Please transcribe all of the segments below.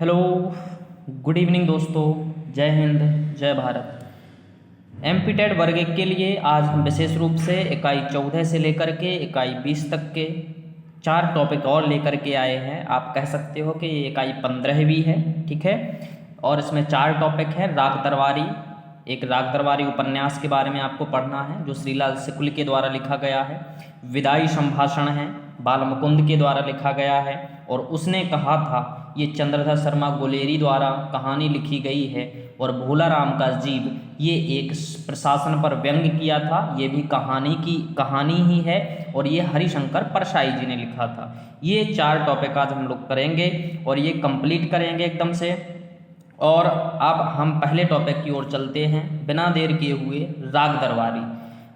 Hello, good evening दोस्तों। जय हिंद, जय भारत। एमपी टेट वर्ग 1 के लिए आज हम विशेष रूप से इकाई 14 से लेकर के इकाई 20 तक के 4 टॉपिक और लेकर के आए हैं। आप कह सकते हो कि ये इकाई 15 भी है, ठीक है। और इसमें 4 टॉपिक हैं। राग दरबारी, एक राग दरबारी उपन्यास के बारे में आपको पढ़ना है जो श्रीलाल शुक्ल के द्वारा लिखा गया है। विदाई संभाषण है, बालमुकुंद के द्वारा लिखा गया है। और उसने कहा था, ये चंद्रधर शर्मा गुलेरी द्वारा कहानी लिखी गई है। और भोला राम का जीव, ये एक प्रशासन पर व्यंग्य किया था। ये भी कहानी ही है और ये हरिशंकर परसाई जी ने लिखा था। ये 4 टॉपिक आज हम लोग करेंगे और ये कंप्लीट करेंगे एकदम से। और अब हम पहले टॉपिक की ओर चलते हैं बिना देर किए हुए। राग दरबारी।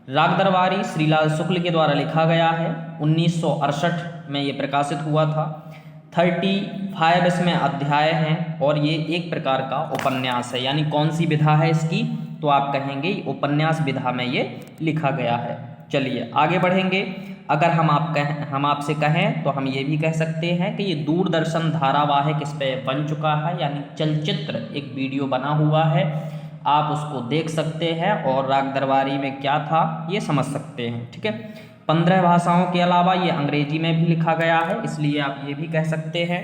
राग दरबारी श्रीलाल शुक्ल के द्वारा लिखा गया है। 1968 में ये प्रकाशित हुआ था। 35 इसमें अध्याय हैं और ये एक प्रकार का उपन्यास है। यानी कौन सी विधा है इसकी, तो आप कहेंगे उपन्यास विधा में ये लिखा गया है। चलिए आगे बढ़ेंगे। अगर हम आपसे कहें तो हम ये भी कह सकते हैं कि ये दूरदर्शन धारावाहिक इस पे बन चुका है, यानी चलचित्र एक वीडियो बना हुआ है। आप उसको देख सकते हैं और राग दरबारी में क्या था ये समझ सकते हैं, ठीक है। 15 भाषाओं के अलावा ये अंग्रेजी में भी लिखा गया है, इसलिए आप ये भी कह सकते हैं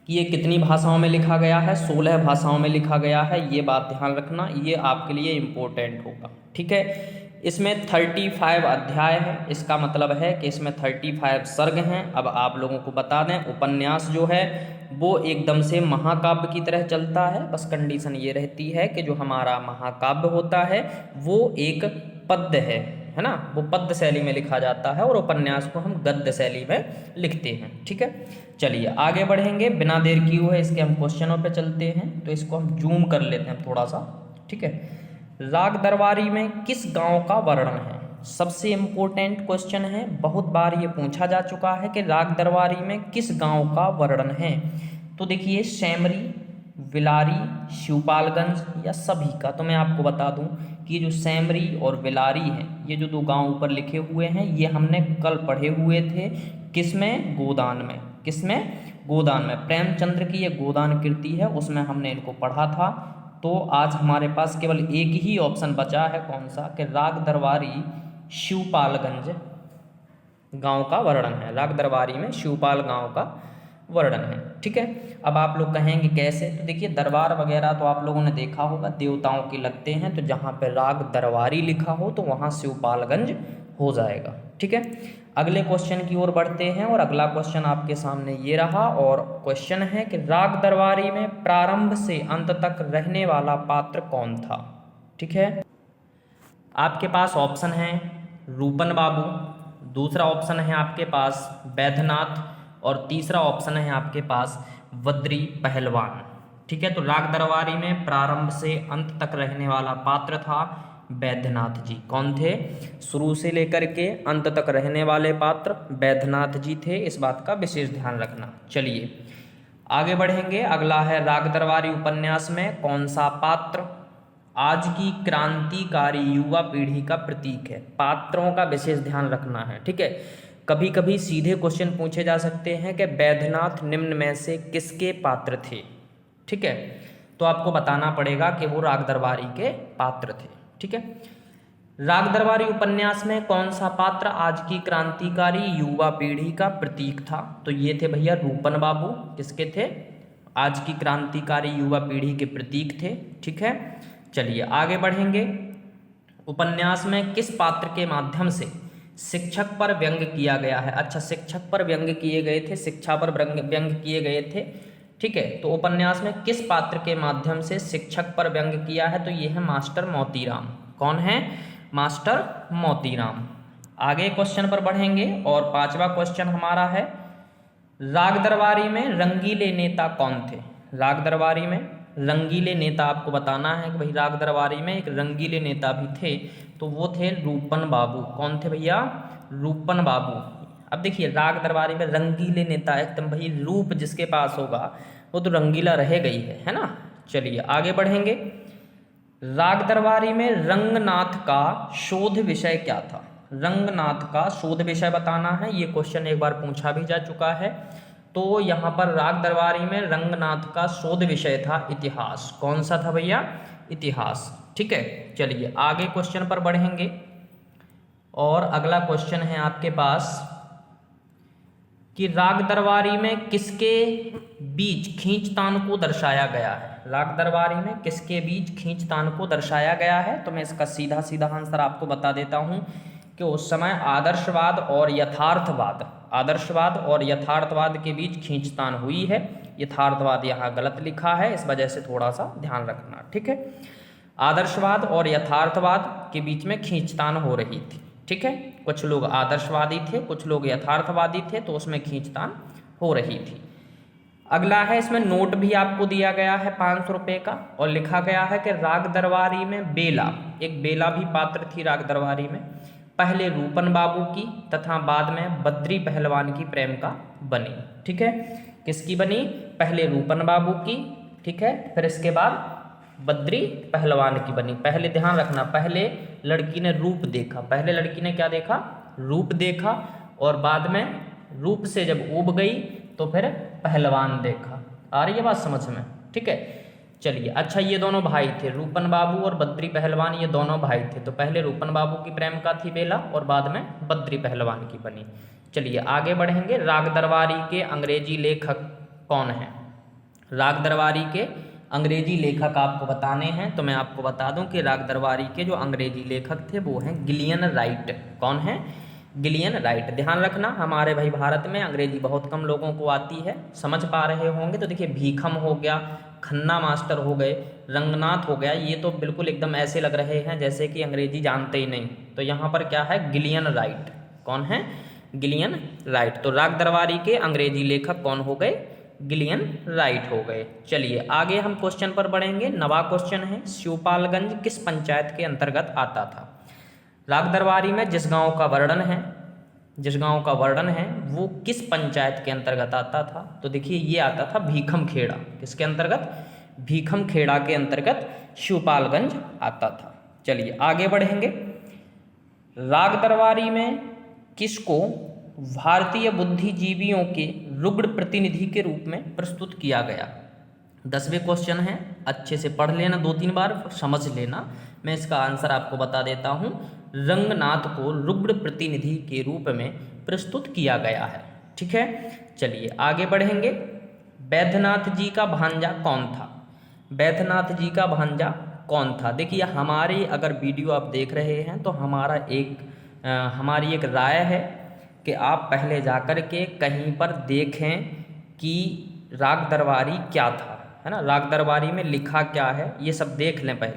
कि ये कितनी भाषाओं में लिखा गया है। 16 भाषाओं में लिखा गया है। ये बात ध्यान रखना, ये आपके लिए इम्पोर्टेंट होगा, ठीक है। इसमें 35 अध्याय है। इसका मतलब है कि इसमें 35 सर्ग हैं। अब आप लोगों को बता दें, उपन्यास जो है वो एकदम से महाकाव्य की तरह चलता है। बस कंडीशन ये रहती है कि जो हमारा महाकाव्य होता है वो एक पद्य है ना, वो पद्य शैली में लिखा जाता है और उपन्यास को हम गद्य शैली में लिखते हैं, ठीक है। चलिए आगे बढ़ेंगे बिना देर किए हुए। इसके हम क्वेश्चनों पे चलते हैं, तो इसको हम जूम कर लेते हैं थोड़ा सा, ठीक है। राग दरबारी में किस गांव का वर्णन है? सबसे इम्पोर्टेंट क्वेश्चन है, बहुत बार ये पूछा जा चुका है कि राग दरबारी में किस गांव का वर्णन है। तो देखिए, सेमरी, विलारी, शिवपालगंज या सभी का। तो मैं आपको बता दूं कि ये जो सेमरी और विलारी है, ये जो 2 गांव ऊपर लिखे हुए हैं, ये हमने कल पढ़े हुए थे। किसमें? गोदान में। किसमें? गोदान में। प्रेमचंद्र की ये गोदान कृति है, उसमें हमने इनको पढ़ा था। तो आज हमारे पास केवल एक ही ऑप्शन बचा है, कौन सा? कि राग दरबारी शिवपालगंज गांव का वर्णन है। राग दरबारी में शिवपाल गांव का वर्णन है, ठीक है। अब आप लोग कहेंगे कैसे? तो देखिए, दरबार वगैरह तो आप लोगों ने देखा होगा, देवताओं के लगते हैं। तो जहाँ पे राग दरबारी लिखा हो तो वहाँ शिवपालगंज हो जाएगा, ठीक है। अगले क्वेश्चन की ओर बढ़ते हैं और अगला क्वेश्चन आपके सामने ये रहा। और क्वेश्चन है कि राग दरबारी में प्रारंभ से अंत तक रहने वाला पात्र कौन था, ठीक है। आपके पास ऑप्शन है रूपन बाबू, दूसरा ऑप्शन है आपके पास बैद्यनाथ और तीसरा ऑप्शन है आपके पास बद्री पहलवान, ठीक है। तो राग दरबारी में प्रारंभ से अंत तक रहने वाला पात्र था बैद्यनाथ जी। कौन थे? शुरू से लेकर के अंत तक रहने वाले पात्र बैद्यनाथ जी थे। इस बात का विशेष ध्यान रखना। चलिए आगे बढ़ेंगे। अगला है, राग दरबारी उपन्यास में कौन सा पात्र आज की क्रांतिकारी युवा पीढ़ी का प्रतीक है? पात्रों का विशेष ध्यान रखना है, ठीक है। कभी कभी सीधे क्वेश्चन पूछे जा सकते हैं कि बैद्यनाथ निम्न में से किसके पात्र थे, ठीक है। तो आपको बताना पड़ेगा कि वो राग दरबारी के पात्र थे, ठीक है। राग दरबारी उपन्यास में कौन सा पात्र आज की क्रांतिकारी युवा पीढ़ी का प्रतीक था? तो ये थे भैया रूपन बाबू। किसके थे? आज की क्रांतिकारी युवा पीढ़ी के प्रतीक थे, ठीक है। चलिए आगे बढ़ेंगे। उपन्यास में किस पात्र के माध्यम से शिक्षक पर व्यंग्य किया गया है? अच्छा, शिक्षक पर व्यंग्य किए गए थे, शिक्षा पर व्यंग्य किए गए थे, ठीक है। तो उपन्यास में किस पात्र के माध्यम से शिक्षक पर व्यंग्य किया है? तो ये है मास्टर मोतीराम। कौन है? मास्टर मोतीराम। आगे क्वेश्चन पर बढ़ेंगे और 5वां क्वेश्चन हमारा है, राग दरबारी में रंगीले नेता कौन थे? राग दरबारी में रंगीले नेता आपको बताना है कि भाई राग दरबारी में एक रंगीले नेता भी थे। तो वो थे रूपन बाबू। कौन थे भैया? रूपन बाबू। अब देखिए, राग दरबारी में रंगीले नेता, एकदम भाई रूप जिसके पास होगा वो तो रंगीला रहेगा ही है ना। चलिए आगे बढ़ेंगे। राग दरबारी में रंगनाथ का शोध विषय क्या था? रंगनाथ का शोध विषय बताना है। ये क्वेश्चन एक बार पूछा भी जा चुका है। तो यहाँ पर राग दरबारी में रंगनाथ का शोध विषय था इतिहास। कौन सा था भैया? इतिहास। ठीक है, चलिए आगे क्वेश्चन पर बढ़ेंगे। और अगला क्वेश्चन है आपके पास कि राग दरबारी में किसके बीच खींचतान को दर्शाया गया है? राग दरबारी में किसके बीच खींचतान को दर्शाया गया है? तो मैं इसका सीधा सीधा आंसर आपको बता देता हूं कि उस समय आदर्शवाद और यथार्थवाद के बीच खींचतान हुई है। यथार्थवाद यहाँ गलत लिखा है, इस वजह से थोड़ा सा ध्यान रखना। ठीक है, आदर्शवाद और यथार्थवाद के बीच में खींचतान हो रही थी। ठीक है, कुछ लोग आदर्शवादी थे, कुछ लोग यथार्थवादी थे, तो उसमें खींचतान हो रही थी। अगला है, इसमें नोट भी आपको दिया गया है 500 रुपये का, और लिखा गया है कि राग दरबारी में एक बेला भी पात्र थी राग दरबारी में, पहले रूपन बाबू की तथा बाद में बद्री पहलवान की प्रेम का बनी। ठीक है, किसकी बनी? पहले रूपन बाबू की, ठीक है, फिर इसके बाद बद्री पहलवान की बनी। पहले ध्यान रखना, पहले लड़की ने रूप देखा, पहले लड़की ने क्या देखा? रूप देखा, और बाद में रूप से जब ऊब गई तो फिर पहलवान देखा। आ रही है बात समझ में? ठीक है, चलिए। अच्छा, ये दोनों भाई थे, रूपन बाबू और बद्री पहलवान, ये दोनों भाई थे। तो पहले रूपन बाबू की प्रेम का थी बेला, और बाद में बद्री पहलवान की बनी। चलिए आगे बढ़ेंगे। राग दरबारी के अंग्रेजी लेखक कौन है? राग दरबारी के अंग्रेजी लेखक आपको बताने हैं, तो मैं आपको बता दूं कि राग दरबारी के जो अंग्रेजी लेखक थे वो हैं गिलियन राइट। कौन है? Gillian right. ध्यान रखना, हमारे भाई भारत में अंग्रेजी बहुत कम लोगों को आती है, समझ पा रहे होंगे। तो देखिए, भीखम हो गया, खन्ना मास्टर हो गए, रंगनाथ हो गया, ये तो बिल्कुल एकदम ऐसे लग रहे हैं जैसे कि अंग्रेजी जानते ही नहीं। तो यहाँ पर क्या है? Gillian right. कौन है? Gillian right. तो राग दरबारी के अंग्रेजी लेखक कौन हो गए? गिलियन राइट हो गए। चलिए आगे हम क्वेश्चन पर बढ़ेंगे। नवा क्वेश्चन है, शिवपालगंज किस पंचायत के अंतर्गत आता था? राग दरबारी में जिस गांव का वर्णन है वो किस पंचायत के अंतर्गत आता था? तो देखिए, ये आता था भीखम खेड़ा। किसके अंतर्गत? भीखम खेड़ा के अंतर्गत शिवपालगंज आता था। चलिए आगे बढ़ेंगे। राग दरबारी में किसको भारतीय बुद्धिजीवियों के रुग्ण प्रतिनिधि के रूप में प्रस्तुत किया गया? 10वें क्वेश्चन है, अच्छे से पढ़ लेना, 2-3 बार समझ लेना। मैं इसका आंसर आपको बता देता हूँ। रंगनाथ को रुग्ण प्रतिनिधि के रूप में प्रस्तुत किया गया है। ठीक है, चलिए आगे बढ़ेंगे। वैद्यनाथ जी का भांजा कौन था? वैद्यनाथ जी का भांजा कौन था? देखिए, हमारी अगर वीडियो आप देख रहे हैं तो हमारी एक राय है कि आप पहले जाकर के कहीं पर देखें कि राग दरबारी क्या था, है ना, राग दरबारी में लिखा क्या है, ये सब देख लें पहले,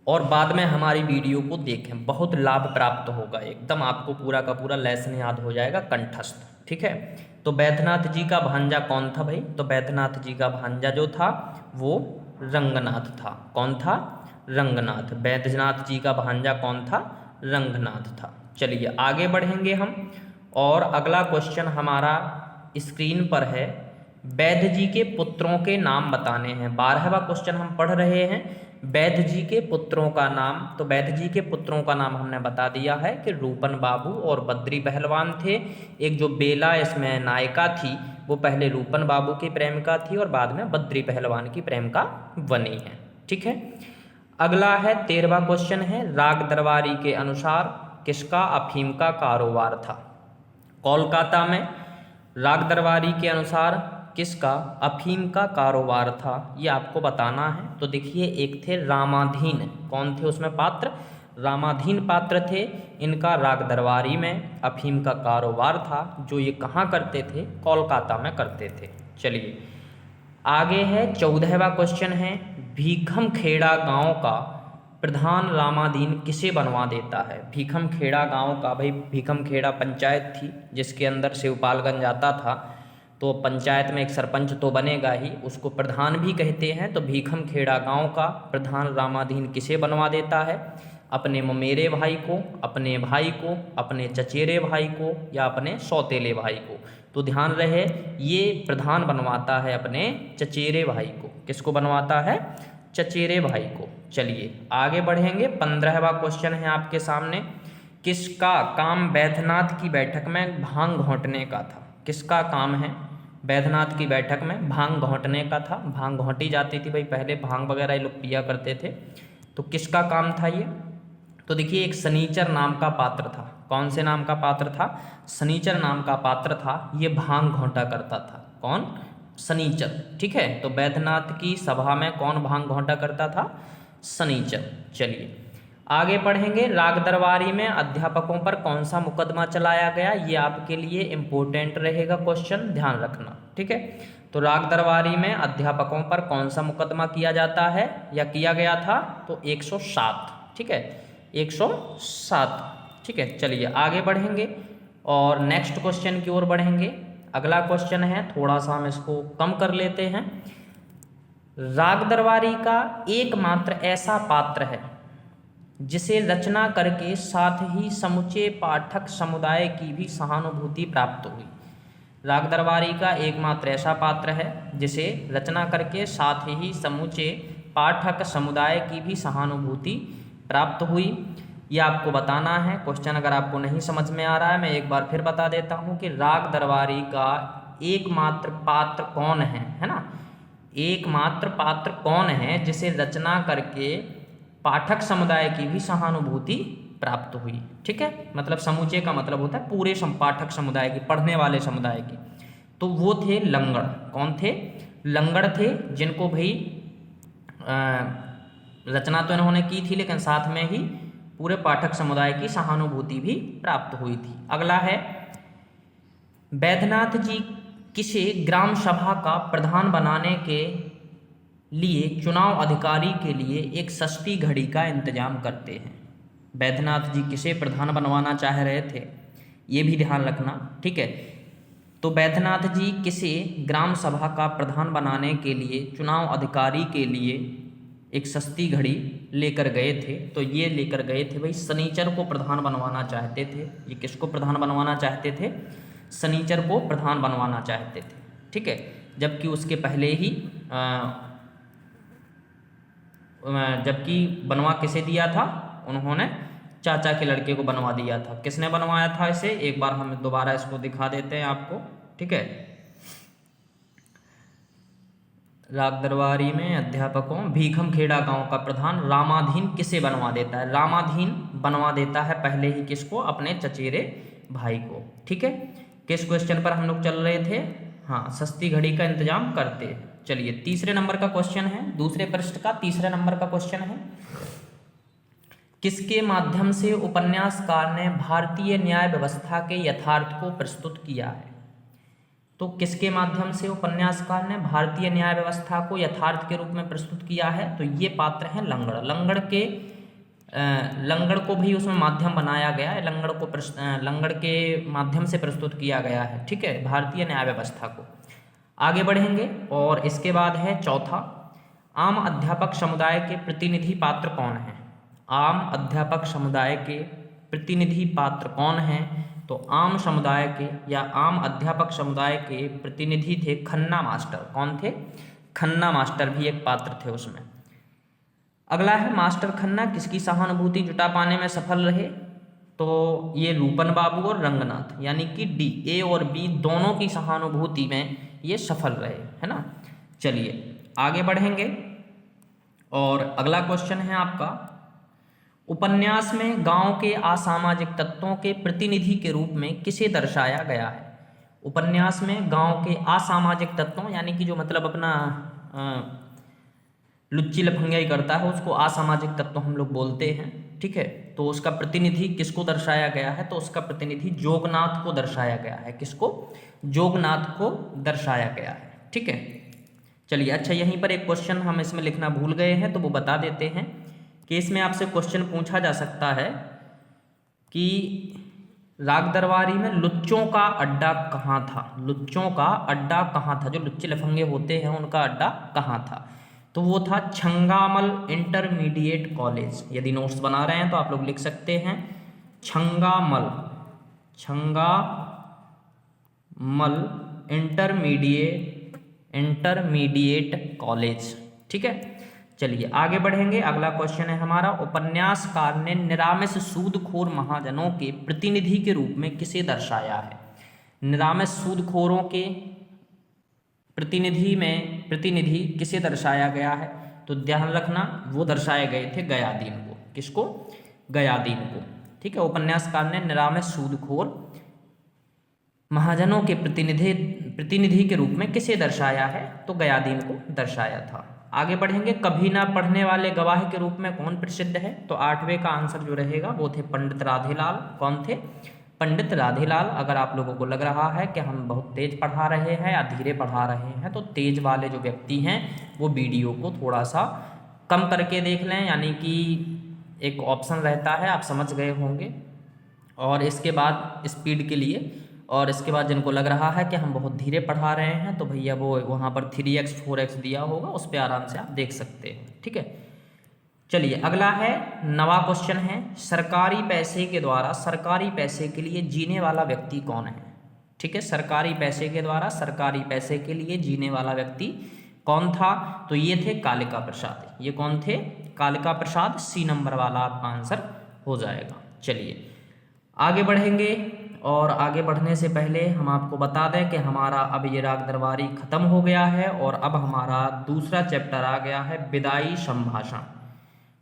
और बाद में हमारी वीडियो को देखें। बहुत लाभ प्राप्त होगा, एकदम आपको पूरा का पूरा लेसन याद हो जाएगा कंठस्थ। ठीक है, तो वैद्यनाथ जी का भांजा कौन था भाई? तो वैद्यनाथ जी का भांजा जो था वो रंगनाथ था। कौन था? रंगनाथ। वैद्यनाथ जी का भांजा कौन था? रंगनाथ था। चलिए आगे बढ़ेंगे हम, और अगला क्वेश्चन हमारा स्क्रीन पर है। वैद्य जी के पुत्रों के नाम बताने हैं। 12वां क्वेश्चन हम पढ़ रहे हैं, वैद्य जी के पुत्रों का नाम। तो वैद्य जी के पुत्रों का नाम हमने बता दिया है कि रूपन बाबू और बद्री पहलवान थे। एक जो बेला इसमें नायिका थी वो पहले रूपन बाबू की प्रेम का थी और बाद में बद्री पहलवान की प्रेम का बनी है। ठीक है, अगला है 13वां क्वेश्चन है, राग दरबारी के अनुसार किसका अफीम का कारोबार था? कोलकाता में राग दरबारी के अनुसार किसका अफीम का कारोबार था, ये आपको बताना है। तो देखिए, एक थे रामाधीन। कौन थे उसमें पात्र? रामाधीन पात्र थे। इनका राग दरबारी में अफीम का कारोबार था, जो ये कहाँ करते थे? कोलकाता में करते थे। चलिए आगे है 14वां क्वेश्चन है, भीखम खेड़ा गांव का प्रधान रामाधीन किसे बनवा देता है? भीखम खेड़ा गांव का, भाई भीखम खेड़ा पंचायत थी जिसके अंदर शिवपालगंज आता था, तो पंचायत में एक सरपंच तो बनेगा ही, उसको प्रधान भी कहते हैं। तो भीखम खेड़ा गांव का प्रधान रामाधीन किसे बनवा देता है? अपने ममेरे भाई को, अपने भाई को, अपने चचेरे भाई को, या अपने सौतेले भाई को? तो ध्यान रहे, ये प्रधान बनवाता है अपने चचेरे भाई को। किसको बनवाता है? चचेरे भाई को। चलिए आगे बढ़ेंगे। 15वां क्वेश्चन है आपके सामने, किसका काम बैद्यनाथ की बैठक में भांग घोंटने का था? किसका काम है? बैद्यनाथ की बैठक में भांग घोंटने का था, भांग घोंटी जाती थी भाई, पहले भांग वगैरह ये लोग पिया करते थे। तो किसका काम था ये? तो देखिए एक शनिचर नाम का पात्र था। कौन से नाम का पात्र था? शनिचर नाम का पात्र था, ये भांग घोंटा करता था। कौन? शनिचर। ठीक है, तो बैद्यनाथ की सभा में कौन भांग घोंटा करता था? शनिचर। चलिए आगे पढ़ेंगे। राग दरबारी में अध्यापकों पर कौन सा मुकदमा चलाया गया? ये आपके लिए इम्पोर्टेंट रहेगा क्वेश्चन, ध्यान रखना। ठीक है, तो राग दरबारी में अध्यापकों पर कौन सा मुकदमा किया जाता है या किया गया था? तो 107। ठीक है, 107। ठीक है, चलिए आगे बढ़ेंगे और नेक्स्ट क्वेश्चन की ओर बढ़ेंगे। अगला क्वेश्चन है, थोड़ा सा हम इसको कम कर लेते हैं। राग दरबारी का एकमात्र ऐसा पात्र है जिसे रचना करके साथ ही समूचे पाठक समुदाय की भी सहानुभूति प्राप्त हुई। राग दरबारी का एकमात्र ऐसा पात्र है जिसे रचना करके साथ ही समूचे पाठक समुदाय की भी सहानुभूति प्राप्त हुई। ये आपको बताना है। क्वेश्चन अगर आपको नहीं समझ में आ रहा है, मैं एक बार फिर बता देता हूँ कि राग दरबारी का एकमात्र पात्र कौन है ना? एकमात्र पात्र कौन है जिसे रचना करके पाठक समुदाय की भी सहानुभूति प्राप्त हुई? ठीक है, मतलब समूचे का मतलब होता है पूरे पाठक समुदाय की, पढ़ने वाले समुदाय की। तो वो थे लंगड़। कौन थे? लंगड़ थे, जिनको भाई रचना तो इन्होंने की थी लेकिन साथ में ही पूरे पाठक समुदाय की सहानुभूति भी प्राप्त हुई थी। अगला है, बैद्यनाथ जी किसे ग्राम सभा का प्रधान बनाने के लिए चुनाव अधिकारी के लिए एक सस्ती घड़ी का इंतजाम करते हैं? बैद्यनाथ जी किसे प्रधान बनवाना चाह रहे थे, ये भी ध्यान रखना। ठीक है, तो बैद्यनाथ जी किसे ग्राम सभा का प्रधान बनाने के लिए चुनाव अधिकारी के लिए एक सस्ती घड़ी लेकर गए थे? तो ये लेकर गए थे भाई शनिचर को प्रधान बनवाना चाहते थे। ये किसको प्रधान बनवाना चाहते थे? शनिचर को प्रधान बनवाना चाहते थे। ठीक है, जबकि उसके पहले ही जबकि बनवा किसे दिया था? उन्होंने चाचा के लड़के को बनवा दिया था। किसने बनवाया था इसे? एक बार हम दोबारा इसको दिखा देते हैं आपको। ठीक है, राग दरबारी में अध्यापकों, भीखम खेड़ा गांव का प्रधान रामाधीन किसे बनवा देता है? रामाधीन बनवा देता है पहले ही किसको? अपने चचेरे भाई को। ठीक है, किस क्वेश्चन पर हम लोग चल रहे थे? हाँ, सस्ती घड़ी का इंतजाम करते। चलिए तीसरे नंबर का क्वेश्चन है, दूसरे पृष्ठ का तीसरे नंबर का क्वेश्चन है, किसके माध्यम से उपन्यासकार ने भारतीय न्याय व्यवस्था के यथार्थ को प्रस्तुत किया है? तो किसके माध्यम से उपन्यासकार ने भारतीय न्याय व्यवस्था को यथार्थ के रूप में प्रस्तुत किया है? तो ये पात्र हैं लंगड़। लंगड़ को भी उसमें माध्यम बनाया गया है, लंगड़ के माध्यम से प्रस्तुत किया गया है। ठीक है, भारतीय न्याय व्यवस्था को। आगे बढ़ेंगे और इसके बाद है चौथा, आम अध्यापक समुदाय के प्रतिनिधि पात्र कौन है? आम अध्यापक समुदाय के प्रतिनिधि पात्र कौन हैं? तो आम समुदाय के या आम अध्यापक समुदाय के प्रतिनिधि थे खन्ना मास्टर। कौन थे? खन्ना मास्टर भी एक पात्र थे उसमें। अगला है, मास्टर खन्ना किसकी सहानुभूति जुटा पाने में सफल रहे? तो ये रूपन बाबू और रंगनाथ, यानी कि डी, ए और बी दोनों की सहानुभूति में ये सफल रहे, है ना। चलिए आगे बढ़ेंगे और अगला क्वेश्चन है आपका, उपन्यास में गांव के असामाजिक तत्वों के प्रतिनिधि के रूप में किसे दर्शाया गया है? उपन्यास में गांव के असामाजिक तत्वों, यानी कि जो मतलब अपना लुच्ची लफंगियाई करता है उसको असामाजिक तत्व हम लोग बोलते हैं। ठीक है, तो उसका प्रतिनिधि किसको दर्शाया गया है? तो उसका प्रतिनिधि जोगनाथ को दर्शाया गया है। किसको? जोगनाथ को दर्शाया गया है। ठीक है, चलिए अच्छा, यहीं पर एक क्वेश्चन हम इसमें लिखना भूल गए हैं तो वो बता देते हैं कि इसमें आपसे क्वेश्चन पूछा जा सकता है कि राग दरबारी में लुच्चों का अड्डा कहाँ था? लुच्चों का अड्डा कहाँ था? जो लुच्चे लफंगे होते हैं उनका अड्डा कहाँ था? तो वो था छंगामल इंटरमीडिएट कॉलेज। यदि नोट्स बना रहे हैं तो आप लोग लिख सकते हैं छंगामल इंटरमीडिएट कॉलेज। ठीक है, चलिए आगे बढ़ेंगे। अगला क्वेश्चन है हमारा, उपन्यासकार ने निरामिष सूदखोर महाजनों के प्रतिनिधि के रूप में किसे दर्शाया है? निरामित सूदखोरों के प्रतिनिधि किसे दर्शाया गया है? तो ध्यान रखना, वो दर्शाए गए थे गयादीन को। किसको? गयादीन को। ठीक है, उपन्यासकार ने निरामित सूदखोर महाजनों के प्रतिनिधि के रूप में किसे दर्शाया है? तो गयादीन को दर्शाया था। आगे बढ़ेंगे, कभी ना पढ़ने वाले गवाह के रूप में कौन प्रसिद्ध है? तो 8वें का आंसर जो रहेगा वो थे पंडित राधेलाल। कौन थे? पंडित राधेलाल। अगर आप लोगों को लग रहा है कि हम बहुत तेज पढ़ा रहे हैं या धीरे पढ़ा रहे हैं, तो तेज वाले जो व्यक्ति हैं वो वीडियो को थोड़ा सा कम करके देख लें, यानी कि एक ऑप्शन रहता है, आप समझ गए होंगे। और इसके बाद स्पीड के लिए, और इसके बाद जिनको लग रहा है कि हम बहुत धीरे पढ़ा रहे हैं, तो भैया वो वहाँ पर 3x 4x दिया होगा, उस पर आराम से आप देख सकते हैं। ठीक है, चलिए अगला है, नवा क्वेश्चन है, सरकारी पैसे के लिए जीने वाला व्यक्ति कौन है? ठीक है, सरकारी पैसे के लिए जीने वाला व्यक्ति कौन था? तो ये थे कालिका प्रसाद। ये कौन थे? कालिका प्रसाद। सी नंबर वाला आपका आंसर हो जाएगा। चलिए आगे बढ़ेंगे, और आगे बढ़ने से पहले हम आपको बता दें कि हमारा अब ये राग दरबारी खत्म हो गया है, और अब हमारा दूसरा चैप्टर आ गया है, विदाई संभाषण।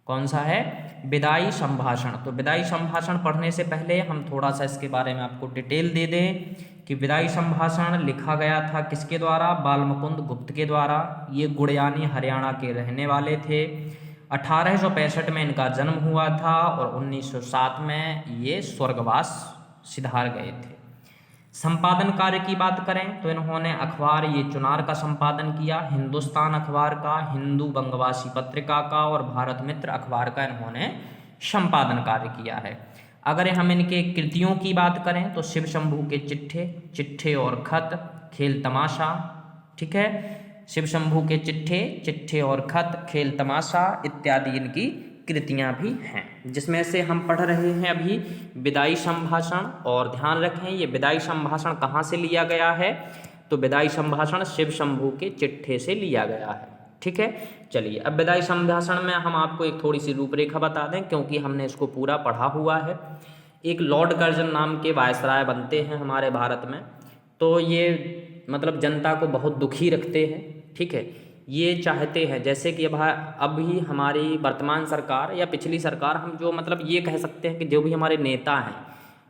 कौन सा है? विदाई संभाषण। तो विदाई संभाषण पढ़ने से पहले हम थोड़ा सा इसके बारे में आपको डिटेल दे दें कि विदाई संभाषण लिखा गया था किसके द्वारा? बालमुकुंद गुप्त के द्वारा। ये गुड़यानी हरियाणा के रहने वाले थे। 1865 में इनका जन्म हुआ था, और 1907 में ये स्वर्गवास सिधार गए थे। संपादन कार्य की बात करें तो इन्होंने अखबार ये चुनार का संपादन किया, हिंदुस्तान अखबार का, हिंदू बंगवासी पत्रिका का, और भारत मित्र अखबार का इन्होंने संपादन कार्य किया है। अगर हम इनके कृतियों की बात करें तो शिव शंभू के चिट्ठे और खत, खेल तमाशा, ठीक है, शिव शंभू के चिट्ठे और खत, खेल तमाशा इत्यादि इनकी कृतियां भी हैं, जिसमें से हम पढ़ रहे हैं अभी विदाई संभाषण। और ध्यान रखें, ये विदाई संभाषण कहाँ से लिया गया है? तो विदाई संभाषण शिव शंभू के चिट्ठे से लिया गया है। ठीक है, चलिए अब विदाई संभाषण में हम आपको एक थोड़ी सी रूपरेखा बता दें, क्योंकि हमने इसको पूरा पढ़ा हुआ है। एक लॉर्ड कर्जन नाम के वायसराय बनते हैं हमारे भारत में, तो ये मतलब जनता को बहुत दुखी रखते हैं। ठीक है, ये चाहते हैं जैसे कि अभी हमारी वर्तमान सरकार या पिछली सरकार, हम जो मतलब ये कह सकते हैं कि जो भी हमारे नेता हैं,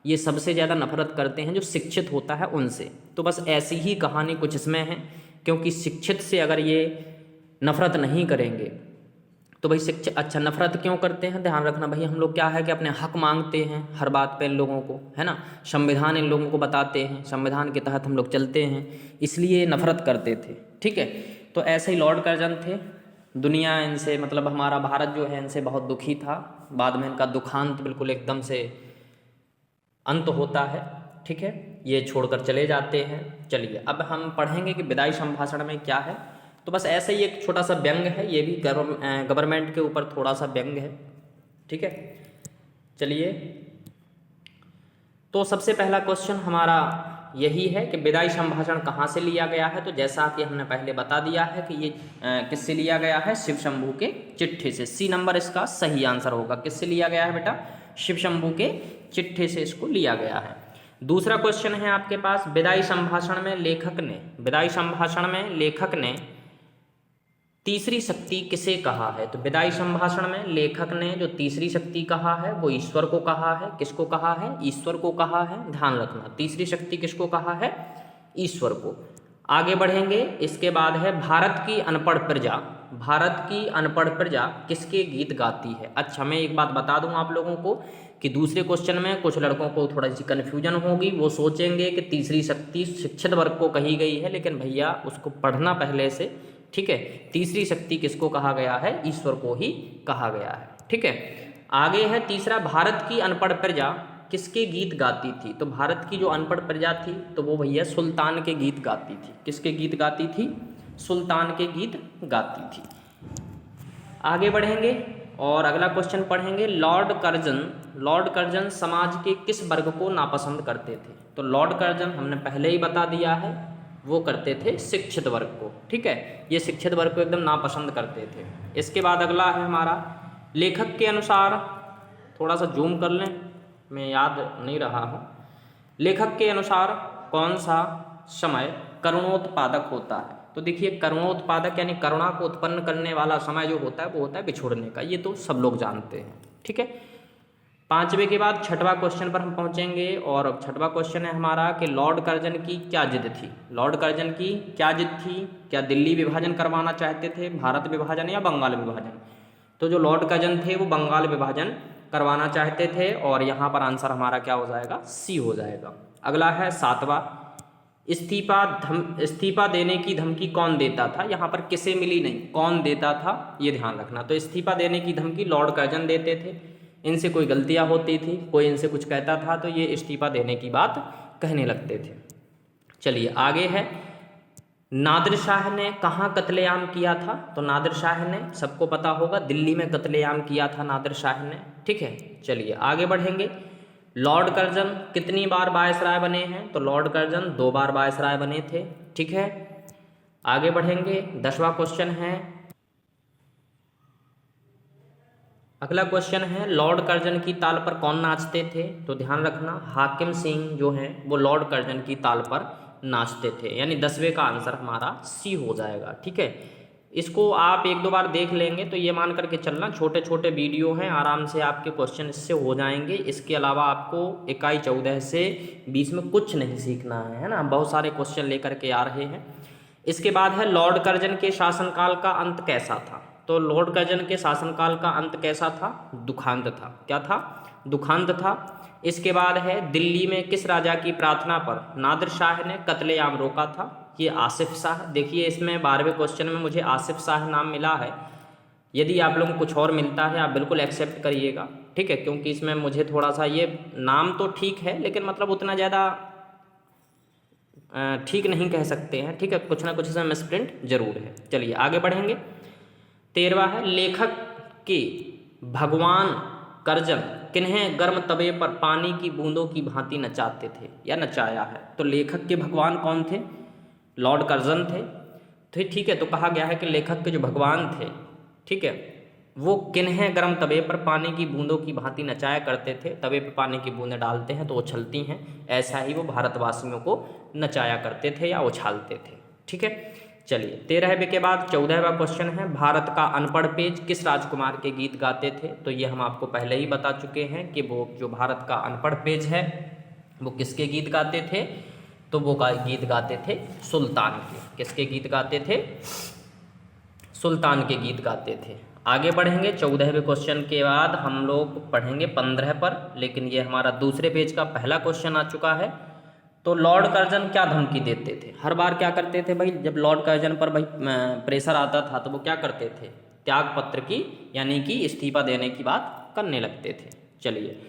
ये सबसे ज़्यादा नफरत करते हैं जो शिक्षित होता है उनसे। तो बस ऐसी ही कहानी कुछ इसमें है, क्योंकि शिक्षित से अगर ये नफरत नहीं करेंगे तो भाई अच्छा नफरत क्यों करते हैं? ध्यान रखना भाई, हम लोग क्या है कि अपने हक मांगते हैं हर बात पे इन लोगों को, है ना। संविधान इन लोगों को बताते हैं, संविधान के तहत हम लोग चलते हैं, इसलिए नफरत करते थे। ठीक है, तो ऐसे ही लॉर्ड कर्जन थे। दुनिया इनसे मतलब हमारा भारत जो है इनसे बहुत दुखी था। बाद में इनका दुखांत बिल्कुल एकदम से अंत होता है। ठीक है, ये छोड़कर चले जाते हैं। चलिए अब हम पढ़ेंगे कि विदाई संभाषण में क्या है। तो बस ऐसे ही एक छोटा सा व्यंग है, ये भी गवर्नमेंट के ऊपर थोड़ा सा व्यंग है। ठीक है, चलिए तो सबसे पहला क्वेश्चन हमारा यही है कि विदाई संभाषण कहाँ से लिया गया है। तो जैसा कि हमने पहले बता दिया है कि ये किससे लिया गया है? शिव शंभू के चिट्ठे से। सी नंबर इसका सही आंसर होगा। किससे लिया गया है बेटा? शिव शंभू के चिट्ठे से इसको लिया गया है। दूसरा क्वेश्चन है आपके पास, विदाई संभाषण में लेखक ने तीसरी शक्ति किसे कहा है? तो विदाई संभाषण में लेखक ने जो तीसरी शक्ति कहा है वो ईश्वर को कहा है। किसको कहा है? ईश्वर को कहा है। ध्यान रखना, तीसरी शक्ति किसको कहा है? ईश्वर को। आगे बढ़ेंगे, इसके बाद है भारत की अनपढ़ प्रजा किसके गीत गाती है? अच्छा, मैं एक बात बता दूं आप लोगों को कि दूसरे क्वेश्चन में कुछ लड़कों को थोड़ा सी कन्फ्यूजन होगी, वो सोचेंगे कि तीसरी शक्ति शिक्षित वर्ग को कही गई है, लेकिन भैया उसको पढ़ना पहले से। ठीक है, तीसरी शक्ति किसको कहा गया है? ईश्वर को ही कहा गया है। ठीक है, आगे है तीसरा, भारत की अनपढ़ प्रजा किसके गीत गाती थी? तो भारत की जो अनपढ़ प्रजा थी तो वो भैया सुल्तान के गीत गाती थी। किसके गीत गाती थी? सुल्तान के गीत गाती थी। आगे बढ़ेंगे और अगला क्वेश्चन पढ़ेंगे, लॉर्ड कर्जन समाज के किस वर्ग को नापसंद करते थे? तो लॉर्ड कर्जन हमने पहले ही बता दिया है, वो करते थे शिक्षित वर्ग को। ठीक है, ये शिक्षित वर्ग को एकदम नापसंद करते थे। इसके बाद अगला है हमारा, लेखक के अनुसार, थोड़ा सा जूम कर लें, मैं याद नहीं रहा हूँ। लेखक के अनुसार कौन सा समय करुणोत्पादक होता है? तो देखिए करुणोत्पादक यानी करुणा को उत्पन्न करने वाला समय जो होता है वो होता है बिछुड़ने का, ये तो सब लोग जानते हैं। ठीक है, पांचवे के बाद छठवां क्वेश्चन पर हम पहुंचेंगे और छठवां क्वेश्चन है हमारा कि लॉर्ड कर्जन की क्या जिद थी? लॉर्ड कर्जन की क्या जिद थी? क्या दिल्ली विभाजन करवाना चाहते थे, भारत विभाजन या बंगाल विभाजन? तो जो लॉर्ड कर्जन थे वो बंगाल विभाजन करवाना चाहते थे और यहाँ पर आंसर हमारा क्या हो जाएगा? सी हो जाएगा। अगला है सातवां, इस्तीफा देने की धमकी कौन देता था? यहाँ पर किसे मिली नहीं, कौन देता था, ये ध्यान रखना। तो इस्तीफा देने की धमकी लॉर्ड कर्जन देते थे, इनसे कोई गलतियां होती थी, कोई इनसे कुछ कहता था तो ये इस्तीफा देने की बात कहने लगते थे। चलिए आगे है, नादिर शाह ने कहाँ कत्लेआम किया था? तो नादिर शाह ने, सबको पता होगा, दिल्ली में कत्लेआम किया था नादिर शाह ने। ठीक है, चलिए आगे बढ़ेंगे। लॉर्ड कर्जन कितनी बार वायसराय बने हैं? तो लॉर्ड कर्जन 2 बार वायसराय बने थे। ठीक है, आगे बढ़ेंगे। 10वां क्वेश्चन है, अगला क्वेश्चन है लॉर्ड कर्जन की ताल पर कौन नाचते थे? तो ध्यान रखना, हाकिम सिंह जो हैं वो लॉर्ड कर्जन की ताल पर नाचते थे, यानी 10वें का आंसर हमारा सी हो जाएगा। ठीक है, इसको आप 1-2 बार देख लेंगे तो ये मान करके चलना, छोटे छोटे वीडियो हैं, आराम से आपके क्वेश्चन इससे हो जाएंगे। इसके अलावा आपको इकाई 14 से 20 में कुछ नहीं सीखना है ना, बहुत सारे क्वेश्चन लेकर के आ रहे हैं। इसके बाद है लॉर्ड कर्जन के शासनकाल का अंत कैसा था? तो लॉर्ड कर्जन के शासनकाल का अंत कैसा था? दुखांत था। क्या था? दुखांत था। इसके बाद है दिल्ली में किस राजा की प्रार्थना पर नादिर शाह ने कत्लेआम रोका था? ये आसिफ शाह। देखिए इसमें 12वें क्वेश्चन में मुझे आसिफ शाह नाम मिला है, यदि आप लोगों को कुछ और मिलता है आप बिल्कुल एक्सेप्ट करिएगा। ठीक है, क्योंकि इसमें मुझे थोड़ा सा ये नाम तो ठीक है लेकिन मतलब उतना ज़्यादा ठीक नहीं कह सकते हैं। ठीक है, कुछ ना कुछ इसमें मिसप्रिंट जरूर है। चलिए आगे बढ़ेंगे। 13वां है, लेखक के भगवान कर्जन किन्हें गर्म तवे पर पानी की बूंदों की भांति नचाते थे या नचाया है? तो लेखक के भगवान कौन थे? लॉर्ड कर्जन थे। तो ठीक है, तो कहा गया है कि लेखक के जो भगवान थे, ठीक है, वो किन्हें गर्म तवे पर पानी की बूंदों की भांति नचाया करते थे। तवे पर पानी की बूंदें डालते हैं तो उछलती हैं, ऐसा ही वो भारतवासियों को नचाया करते थे या उछालते थे। ठीक है, चलिए 13वें के बाद 14वां क्वेश्चन है, भारत का अनपढ़ पेज किस राजकुमार के गीत गाते थे? तो ये हम आपको पहले ही बता चुके हैं कि वो जो भारत का अनपढ़ पेज है वो किसके गीत गाते थे? तो वो गीत गाते थे सुल्तान के। किसके गीत गाते थे? सुल्तान के गीत गाते थे। आगे बढ़ेंगे। 14वें क्वेश्चन के बाद हम लोग पढ़ेंगे 15 पर, लेकिन ये हमारा दूसरे पेज का पहला क्वेश्चन आ चुका है। तो लॉर्ड कर्जन क्या धमकी देते थे? हर बार क्या करते थे भाई, जब लॉर्ड कर्जन पर भाई प्रेशर आता था तो वो क्या करते थे? त्याग पत्र की यानी कि इस्तीफा देने की बात करने लगते थे। चलिए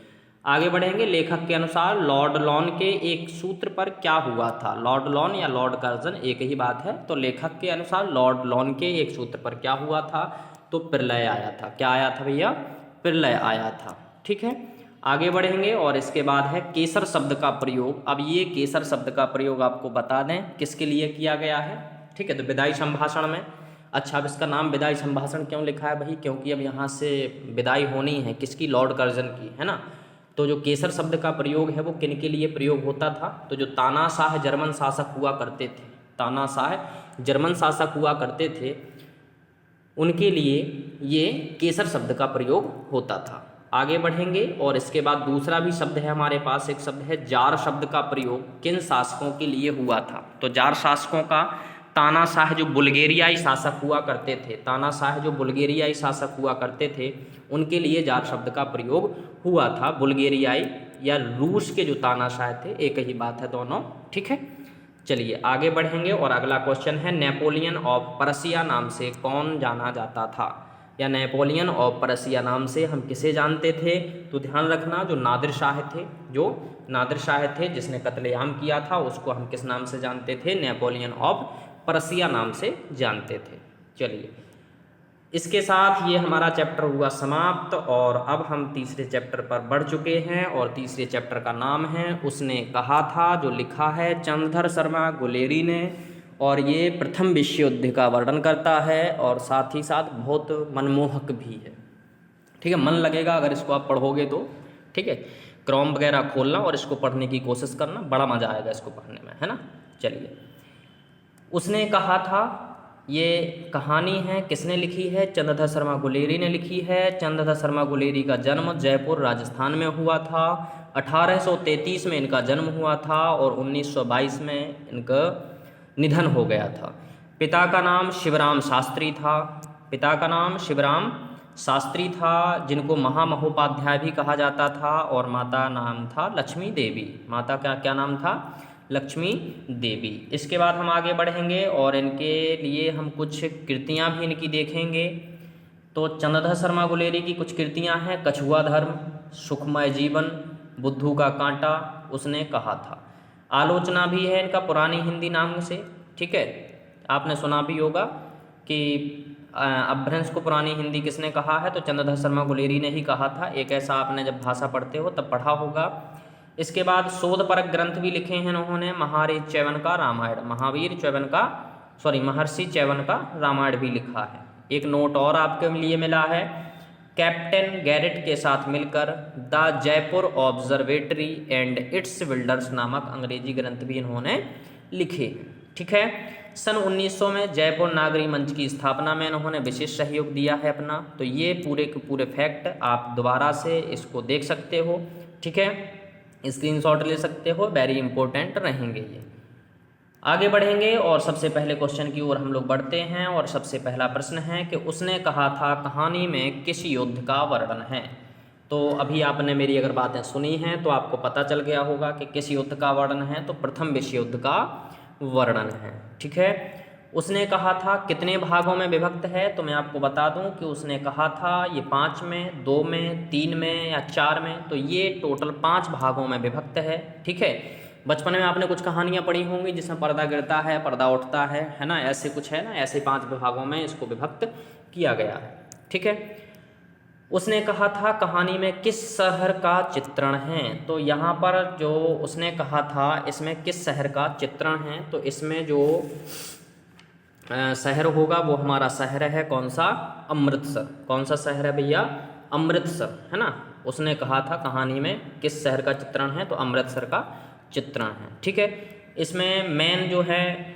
आगे बढ़ेंगे। लेखक के अनुसार लॉर्ड लॉन के एक सूत्र पर क्या हुआ था? लॉर्ड लॉन या लॉर्ड कर्जन एक ही बात है। तो लेखक के अनुसार लॉर्ड लॉन के एक सूत्र पर क्या हुआ था? तो प्रलय आया था। क्या आया था भैया? प्रलय आया था। ठीक है, आगे बढ़ेंगे और इसके बाद है केसर शब्द का प्रयोग। अब ये केसर शब्द का प्रयोग आपको बता दें किसके लिए किया गया है। ठीक है, तो विदाई संभाषण में। अच्छा, अब इसका नाम विदाई संभाषण क्यों लिखा है भाई? क्योंकि अब यहाँ से विदाई होनी है किसकी? लॉर्ड कर्जन की, है ना। तो जो केसर शब्द का प्रयोग है वो किन के लिए प्रयोग होता था? तो जो तानाशाह जर्मन शासक हुआ करते थे, तानाशाह जर्मन शासक हुआ करते थे, उनके लिए ये केसर शब्द का प्रयोग होता था। आगे बढ़ेंगे और इसके बाद दूसरा भी शब्द है हमारे पास, एक शब्द है जार शब्द का प्रयोग किन शासकों के लिए हुआ था? तो जार शासकों का तानाशाह जो बुल्गेरियाई शासक हुआ करते थे, तानाशाह जो बुल्गेरियाई शासक हुआ करते थे उनके लिए जार शब्द का प्रयोग हुआ था। बुल्गेरियाई या रूस के जो तानाशाह थे, एक ही बात है दोनों। ठीक है, चलिए आगे बढ़ेंगे और अगला क्वेश्चन है, नेपोलियन ऑफ पर्सिया नाम से कौन जाना जाता था? या नेपोलियन ऑफ पर्सिया नाम से हम किसे जानते थे? तो ध्यान रखना, जो नादिर शाह थे, जो नादिर शाह थे जिसने कत्लेआम किया था, उसको हम किस नाम से जानते थे? नेपोलियन ऑफ पर्सिया नाम से जानते थे। चलिए इसके साथ ये हमारा चैप्टर हुआ समाप्त और अब हम तीसरे चैप्टर पर बढ़ चुके हैं और तीसरे चैप्टर का नाम है उसने कहा था, जो लिखा है चंद्रधर शर्मा गुलेरी ने, और ये प्रथम विश्व युद्ध का वर्णन करता है और साथ ही साथ बहुत मनमोहक भी है। ठीक है, मन लगेगा अगर इसको आप पढ़ोगे तो। ठीक है, क्रोम वगैरह खोलना और इसको पढ़ने की कोशिश करना, बड़ा मज़ा आएगा इसको पढ़ने में, है ना। चलिए, उसने कहा था, ये कहानी है, किसने लिखी है? चंद्रधर शर्मा गुलेरी ने लिखी है। चंद्रधर शर्मा गुलेरी का जन्म जयपुर राजस्थान में हुआ था। 1833 में इनका जन्म हुआ था और 1922 में इनका निधन हो गया था। पिता का नाम शिवराम शास्त्री था। पिता का नाम शिवराम शास्त्री था, जिनको महामहोपाध्याय भी कहा जाता था, और माता नाम था लक्ष्मी देवी। माता का क्या नाम था? लक्ष्मी देवी। इसके बाद हम आगे बढ़ेंगे और इनके लिए हम कुछ कृतियाँ भी इनकी देखेंगे। तो चंद्रधर शर्मा गुलेरी की कुछ कृतियाँ हैं, कछुआ धर्म, सुखमय जीवन, बुद्धू का कांटा, उसने कहा था। आलोचना भी है इनका पुरानी हिंदी नाम से, ठीक है। आपने सुना भी होगा कि अपभ्रंश को पुरानी हिंदी किसने कहा है? तो चंद्रधर शर्मा गुलेरी ने ही कहा था। एक ऐसा आपने जब भाषा पढ़ते हो तब पढ़ा होगा। इसके बाद शोधपरक ग्रंथ भी लिखे हैं उन्होंने। महर्षि च्यवन का रामायण भी लिखा है। एक नोट और आपके लिए मिला है, कैप्टन गैरेट के साथ मिलकर the Jaipur observatory and it's builders नामक अंग्रेजी ग्रंथ भी इन्होंने लिखे, ठीक है। सन 1900 में जयपुर नागरी मंच की स्थापना में इन्होंने विशेष सहयोग दिया है अपना। तो ये पूरे के पूरे फैक्ट आप दोबारा से इसको देख सकते हो, ठीक है, स्क्रीनशॉट ले सकते हो, वेरी इंपॉर्टेंट रहेंगे ये। आगे बढ़ेंगे और सबसे पहले क्वेश्चन की ओर हम लोग बढ़ते हैं और सबसे पहला प्रश्न है कि उसने कहा था कहानी में किस युद्ध का वर्णन है? तो अभी आपने मेरी अगर बातें सुनी हैं तो आपको पता चल गया होगा कि किस युद्ध का वर्णन है। तो प्रथम विश्व युद्ध का वर्णन है, ठीक है। उसने कहा था कितने भागों में विभक्त है? तो मैं आपको बता दूं कि उसने कहा था ये 5 में, 2 में, 3 में या 4 में। तो ये टोटल 5 भागों में विभक्त है, ठीक है। बचपन में आपने कुछ कहानियाँ पढ़ी होंगी जिसमें पर्दा गिरता है, पर्दा उठता है ना, ऐसे कुछ है ना, ऐसे 5 भागों में इसको विभक्त किया गया है, ठीक है। उसने कहा था कहानी में किस शहर का चित्रण है? तो यहाँ पर जो उसने कहा था इसमें किस शहर का चित्रण है? तो इसमें जो शहर होगा वो हमारा शहर है कौन सा? अमृतसर। कौन सा शहर है भैया? अमृतसर, है ना। उसने कहा था कहानी में किस शहर का चित्रण है? तो अमृतसर का चित्रण है, ठीक है। इसमें मेन जो है,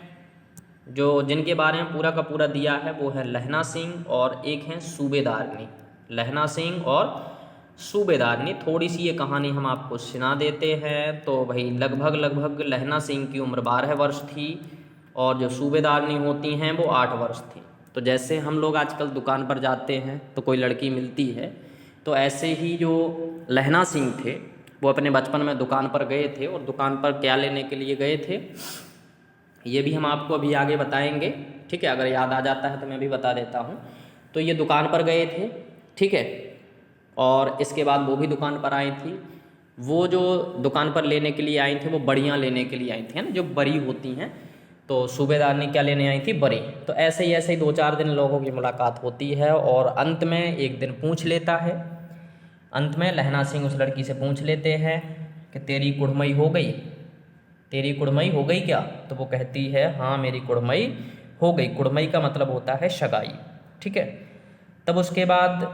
जो जिनके बारे में पूरा का पूरा दिया है वो है लहना सिंह और एक हैं सूबेदारनी। लहना सिंह और सूबेदारनी। थोड़ी सी ये कहानी हम आपको सुना देते हैं। तो भाई लगभग लहना सिंह की उम्र 12 वर्ष थी और जो सूबेदारनी होती हैं वो 8 वर्ष थी। तो जैसे हम लोग आजकल दुकान पर जाते हैं तो कोई लड़की मिलती है, तो ऐसे ही जो लहना सिंह थे वो अपने बचपन में दुकान पर गए थे और दुकान पर क्या लेने के लिए गए थे ये भी हम आपको अभी आगे बताएंगे, ठीक है। अगर याद आ जाता है तो मैं भी बता देता हूँ। तो ये दुकान पर गए थे, ठीक है, और इसके बाद वो भी दुकान पर आई थी। वो जो दुकान पर लेने के लिए आई थी वो बड़ियाँ लेने के लिए आई थी, है ना, जो बड़ी होती हैं। तो सूबेदारनी क्या लेने आई थी? बड़ी। तो ऐसे ही 2-4 दिन लोगों की मुलाकात होती है और अंत में एक दिन पूछ लेता है। अंत में लहना सिंह उस लड़की से पूछ लेते हैं कि तेरी कुड़मई हो गई? तेरी कुड़मई हो गई क्या? तो वो कहती है हाँ मेरी कुड़मई हो गई। कुड़मई का मतलब होता है सगाई, ठीक है। तब उसके बाद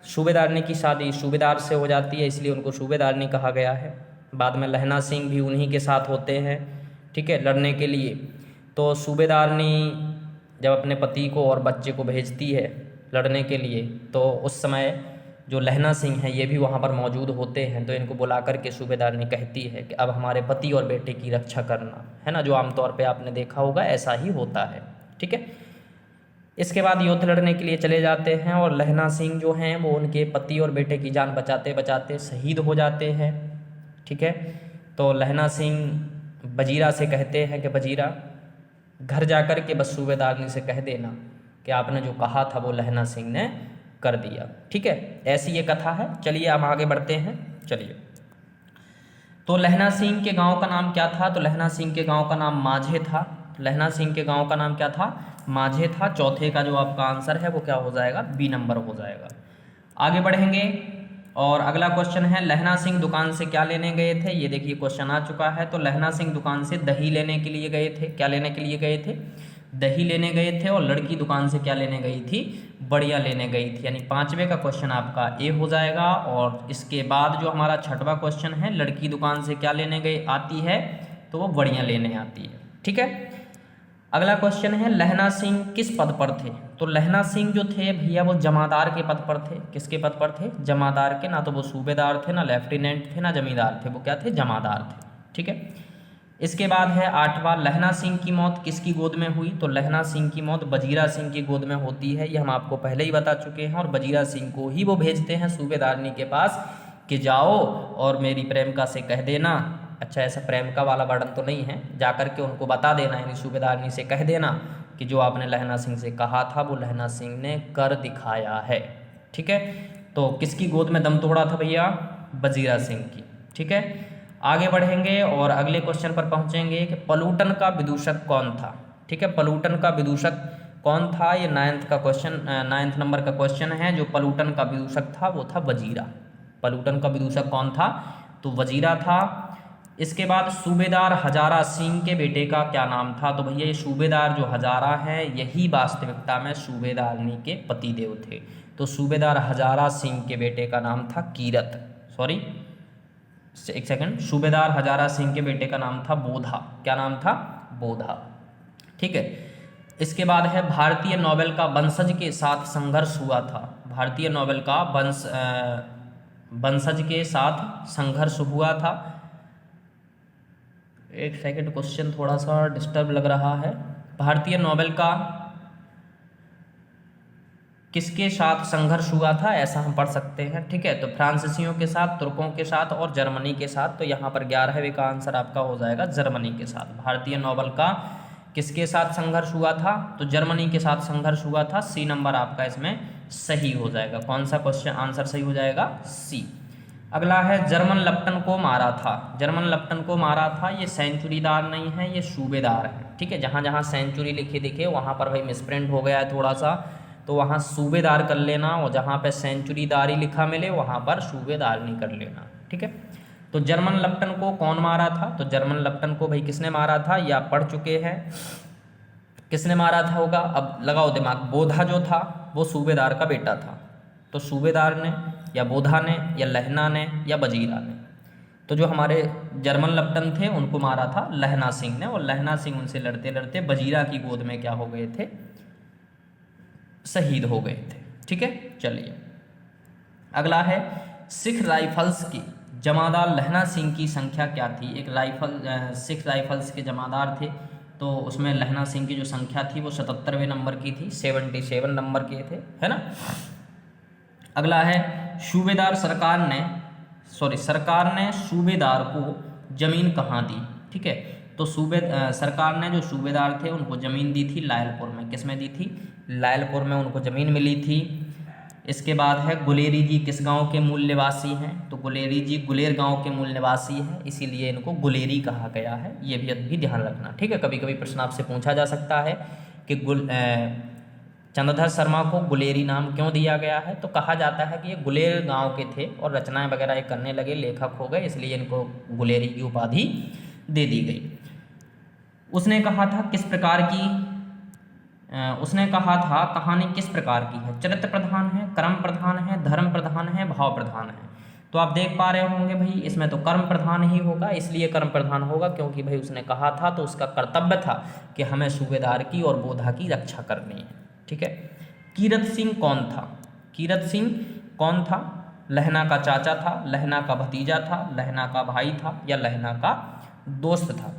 सूबेदारनी की शादी सूबेदार से हो जाती है, इसलिए उनको सूबेदारनी कहा गया है। बाद में लहना सिंह भी उन्हीं के साथ होते हैं, ठीक है, लड़ने के लिए। तो सूबेदारनी जब अपने पति को और बच्चे को भेजती है लड़ने के लिए, तो उस समय जो लहना सिंह हैं ये भी वहाँ पर मौजूद होते हैं। तो इनको बुला कर के सूबेदारनी कहती है कि अब हमारे पति और बेटे की रक्षा करना, है ना, जो आमतौर पे आपने देखा होगा ऐसा ही होता है, ठीक है। इसके बाद युद्ध लड़ने के लिए चले जाते हैं और लहना सिंह जो हैं वो उनके पति और बेटे की जान बचाते बचाते शहीद हो जाते हैं, ठीक है। तो लहना सिंह वजीरा से कहते हैं कि वजीरा घर जाकर के बस सूबेदारनी से कह देना कि आपने जो कहा था वो लहना सिंह ने कर दिया, ठीक है। ऐसी ये कथा है। चलिए हम आगे बढ़ते हैं। चलिए, तो लहना सिंह के गांव का नाम क्या था? तो लहना सिंह के गांव का नाम माझे था। लहना सिंह के गांव का नाम क्या था? माझे था। चौथे का जो आपका आंसर है वो क्या हो जाएगा? बी नंबर हो जाएगा। आगे बढ़ेंगे और अगला क्वेश्चन है लहना सिंह दुकान से क्या लेने गए थे? ये देखिए क्वेश्चन आ चुका है। तो लहना सिंह दुकान से दही लेने के लिए गए थे। क्या लेने के लिए गए थे? दही लेने गए थे। और लड़की दुकान से क्या लेने गई थी? बढ़िया लेने गई थी। यानी 5वें का क्वेश्चन आपका ए हो जाएगा। और इसके बाद जो हमारा 6वां क्वेश्चन है, लड़की दुकान से क्या लेने गई आती है, तो वो बढ़िया लेने आती है। ठीक है, अगला क्वेश्चन है लहना सिंह किस पद पर थे। तो लहना सिंह जो थे भैया वो जमादार के पद पर थे। किसके पद पर थे? जमादार के। ना तो वो सूबेदार थे, ना लेफ्टिनेंट थे, ना जमींदार थे, वो क्या थे? जमादार थे। ठीक है, इसके बाद है 8वां, लहना सिंह की मौत किसकी गोद में हुई। तो लहना सिंह की मौत वजीरा सिंह की गोद में होती है। ये हम आपको पहले ही बता चुके हैं। और वजीरा सिंह को ही वो भेजते हैं सूबेदारनी के पास कि जाओ और मेरी प्रेमिका से कह देना। अच्छा, ऐसा प्रेमिका वाला वर्णन तो नहीं है, जाकर के उनको बता देना, यानी सूबेदारनी से कह देना कि जो आपने लहना सिंह से कहा था वो लहना सिंह ने कर दिखाया है। ठीक है, तो किसकी गोद में दम तोड़ा था भैया? वजीरा सिंह की। ठीक है, आगे बढ़ेंगे और अगले क्वेश्चन पर पहुंचेंगे कि पलूटन का विदूषक कौन था। ठीक है, पलूटन का विदूषक कौन था? ये 9th नंबर का क्वेश्चन है। जो पलूटन का विदूषक था वो था वजीरा। पलूटन का विदूषक कौन था? तो वजीरा था। इसके बाद सूबेदार हजारा सिंह के बेटे का क्या नाम था? तो भैया ये सूबेदार जो हजारा है यही वास्तविकता में सूबेदारनी के पतिदेव थे। तो सूबेदार हजारा सिंह के बेटे का नाम था कीरत, सॉरी एक सेकंड, सूबेदार हजारा सिंह के बेटे का नाम था बोधा। क्या नाम था? बोधा। ठीक है, इसके बाद है भारतीय नोबेल का वंशज के साथ संघर्ष हुआ था। भारतीय नोबेल का वंशज के साथ संघर्ष हुआ था। एक सेकंड, क्वेश्चन थोड़ा सा डिस्टर्ब लग रहा है। भारतीय नोबेल का किसके साथ संघर्ष हुआ था, ऐसा हम पढ़ सकते हैं। ठीक है, तो फ्रांसीसियों के साथ, तुर्कों के साथ और जर्मनी के साथ। तो यहाँ पर 11वें का आंसर आपका हो जाएगा जर्मनी के साथ। भारतीय नोबेल का किसके साथ संघर्ष हुआ था? तो जर्मनी के साथ संघर्ष हुआ था। सी नंबर आपका इसमें सही हो जाएगा। कौन सा क्वेश्चन आंसर सही हो जाएगा? सी। अगला है जर्मन लप्टन को मारा था। जर्मन लप्टन को मारा था, ये सेंचुरीदार नहीं है, ये सूबेदार है। ठीक है, जहाँ जहाँ सेंचुरी लिखी दिखे वहाँ पर भाई मिसप्रिंट हो गया है थोड़ा सा, तो वहाँ सूबेदार कर लेना, और जहाँ पे सेंचुरीदारी लिखा मिले वहाँ पर सूबेदार नहीं कर लेना। ठीक है, तो जर्मन लप्टन को कौन मारा था? तो जर्मन लप्टन को भाई किसने मारा था, ये आप पढ़ चुके हैं। किसने मारा था होगा, अब लगाओ दिमाग। बोधा जो था वो सूबेदार का बेटा था। तो सूबेदार ने या बोधा ने या लहना ने या वजीरा ने। तो जो हमारे जर्मन लप्टन थे उनको मारा था लहना सिंह ने, और लहना सिंह उनसे लड़ते लड़ते वजीरा की गोद में क्या हो गए थे? शहीद हो गए थे। ठीक है, चलिए अगला है सिख राइफल्स की जमादार लहना सिंह की संख्या क्या थी। एक सिख राइफल्स के जमादार थे, तो उसमें लहना सिंह की जो संख्या थी वो 77वें नंबर की थी, 77 नंबर के थे, है ना। अगला है सरकार ने सूबेदार को जमीन कहाँ दी। ठीक है, तो सरकार ने जो सूबेदार थे उनको ज़मीन दी थी लायलपुर में। किस में दी थी? लायलपुर में उनको ज़मीन मिली थी। इसके बाद है गुलेरी जी किस गांव के मूल निवासी हैं। तो गुलेरी जी गुलेर गांव के मूल निवासी हैं, इसीलिए इनको गुलेरी कहा गया है। ये भी ध्यान रखना। ठीक है, कभी कभी प्रश्न आपसे पूछा जा सकता है कि चंद्रधर शर्मा को गुलेरी नाम क्यों दिया गया है। तो कहा जाता है कि ये गुलेर गांव के थे और रचनाएं वगैरह ये करने लगे, लेखक हो गए, इसलिए इनको गुलेरी की उपाधि दे दी गई। उसने कहा था कहानी किस प्रकार की है। चरित्र प्रधान है, कर्म प्रधान है, धर्म प्रधान है, भाव प्रधान है। तो आप देख पा रहे होंगे भाई इसमें तो कर्म प्रधान ही होगा, इसलिए कर्म प्रधान होगा क्योंकि भाई उसने कहा था तो उसका कर्तव्य था कि हमें सूबेदार की और बोधा की रक्षा करनी है। ठीक है, कीरत सिंह कौन था? कीरत सिंह कौन था? लहना का चाचा था, लहना का भतीजा था, लहना का भाई था या लहना का दोस्त था।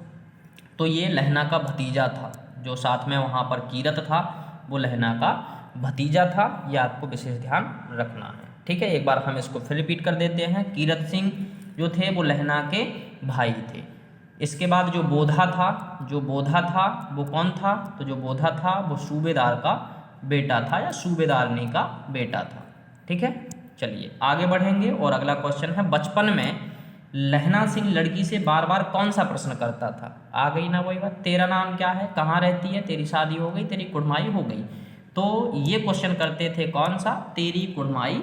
तो ये लहना का भतीजा था। जो साथ में वहाँ पर कीरत था वो लहना का भतीजा था। ये आपको विशेष ध्यान रखना है। ठीक है, एक बार हम इसको फिर रिपीट कर देते हैं। कीरत सिंह जो थे वो लहना के भाई थे। इसके बाद जो बोधा था वो कौन था? तो जो बोधा था वो सूबेदार का बेटा था या सूबेदारनी का बेटा था। ठीक है, चलिए आगे बढ़ेंगे और अगला क्वेश्चन है बचपन में लहना सिंह लड़की से बार बार कौन सा प्रश्न करता था। आ गई ना वही बात, तेरा नाम क्या है, कहाँ रहती है, तेरी शादी हो गई, तेरी कुड़माई हो गई। तो ये क्वेश्चन करते थे कौन सा? तेरी कुड़माई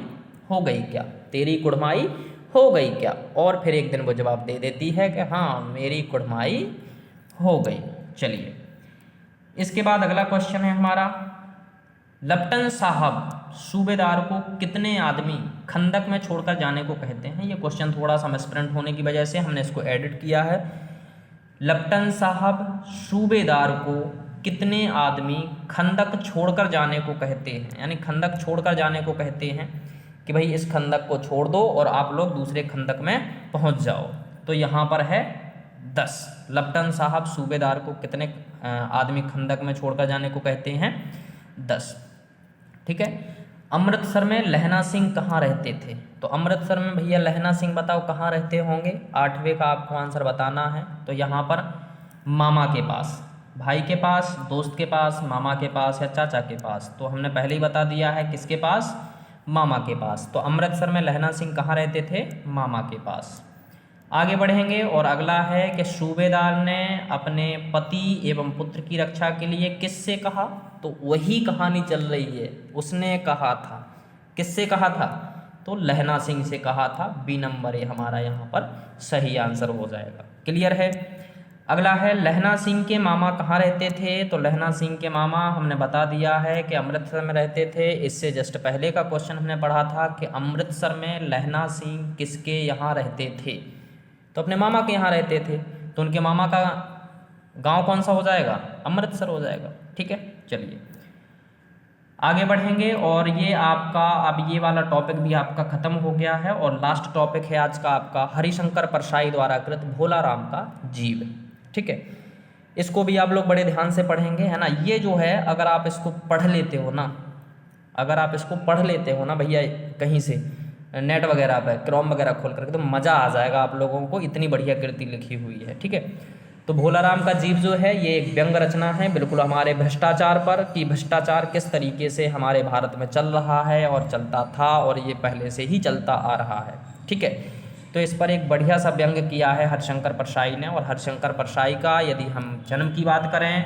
हो गई क्या, तेरी कुड़माई हो गई क्या। और फिर एक दिन वो जवाब दे देती है कि हाँ मेरी कुड़माई हो गई। चलिए इसके बाद अगला क्वेश्चन है हमारा, लप्टन साहब सूबेदार को कितने आदमी खंदक में छोड़कर जाने को कहते हैं? ये क्वेश्चन थोड़ा सा मिसप्रिंट होने की वजह से हमने इसको एडिट किया है। लेफ्टिनेंट साहब सूबेदार को कितने आदमी खंदक छोड़कर जाने को कहते हैं, यानी खंदक छोड़कर जाने को कहते हैं कि भाई इस खंदक को छोड़ दो और आप लोग दूसरे खंदक में पहुंच जाओ। तो यहाँ पर है 10। लेफ्टिनेंट साहब सूबेदार को कितने आदमी खंदक में छोड़कर जाने को कहते हैं? 10। ठीक है। अमृतसर में लहना सिंह कहाँ रहते थे? तो अमृतसर में भैया लहना सिंह बताओ कहाँ रहते होंगे? 8वें का आपको आंसर बताना है। तो यहाँ पर मामा के पास, भाई के पास, दोस्त के पास, मामा के पास या चाचा के पास। तो हमने पहले ही बता दिया है किसके पास? मामा के पास। तो अमृतसर में लहना सिंह कहाँ रहते थे? मामा के पास। आगे बढ़ेंगे और अगला है कि सूबेदार ने अपने पति एवं पुत्र की रक्षा के लिए किससे कहा? तो वही कहानी चल रही है, उसने कहा था। किससे कहा था? तो लहना सिंह से कहा था। बी नंबर ये हमारा यहाँ पर सही आंसर हो जाएगा। क्लियर है। अगला है लहना सिंह के मामा कहाँ रहते थे? तो लहना सिंह के मामा हमने बता दिया है कि अमृतसर में रहते थे। इससे जस्ट पहले का क्वेश्चन हमने पढ़ा था कि अमृतसर में लहना सिंह किसके यहाँ रहते थे? तो अपने मामा के यहाँ रहते थे। तो उनके मामा का गांव कौन सा हो जाएगा? अमृतसर हो जाएगा। ठीक है, चलिए आगे बढ़ेंगे और ये आपका अब ये वाला टॉपिक भी आपका खत्म हो गया है और लास्ट टॉपिक है आज का आपका हरिशंकर परसाई द्वारा कृत भोला राम का जीव। ठीक है, इसको भी आप लोग बड़े ध्यान से पढ़ेंगे, है ना। ये जो है अगर आप इसको पढ़ लेते हो ना, अगर आप इसको पढ़ लेते हो ना भैया कहीं से नेट वगैरह पे क्रोम वगैरह खोल करके, तो मज़ा आ जाएगा आप लोगों को। इतनी बढ़िया कृति लिखी हुई है। ठीक है, तो भोला राम का जीव जो है ये एक व्यंग रचना है बिल्कुल हमारे भ्रष्टाचार पर, कि भ्रष्टाचार किस तरीके से हमारे भारत में चल रहा है और चलता था और ये पहले से ही चलता आ रहा है। ठीक है, तो इस पर एक बढ़िया सा व्यंग किया है हरिशंकर परसाई ने। और हरिशंकर परसाई का यदि हम जन्म की बात करें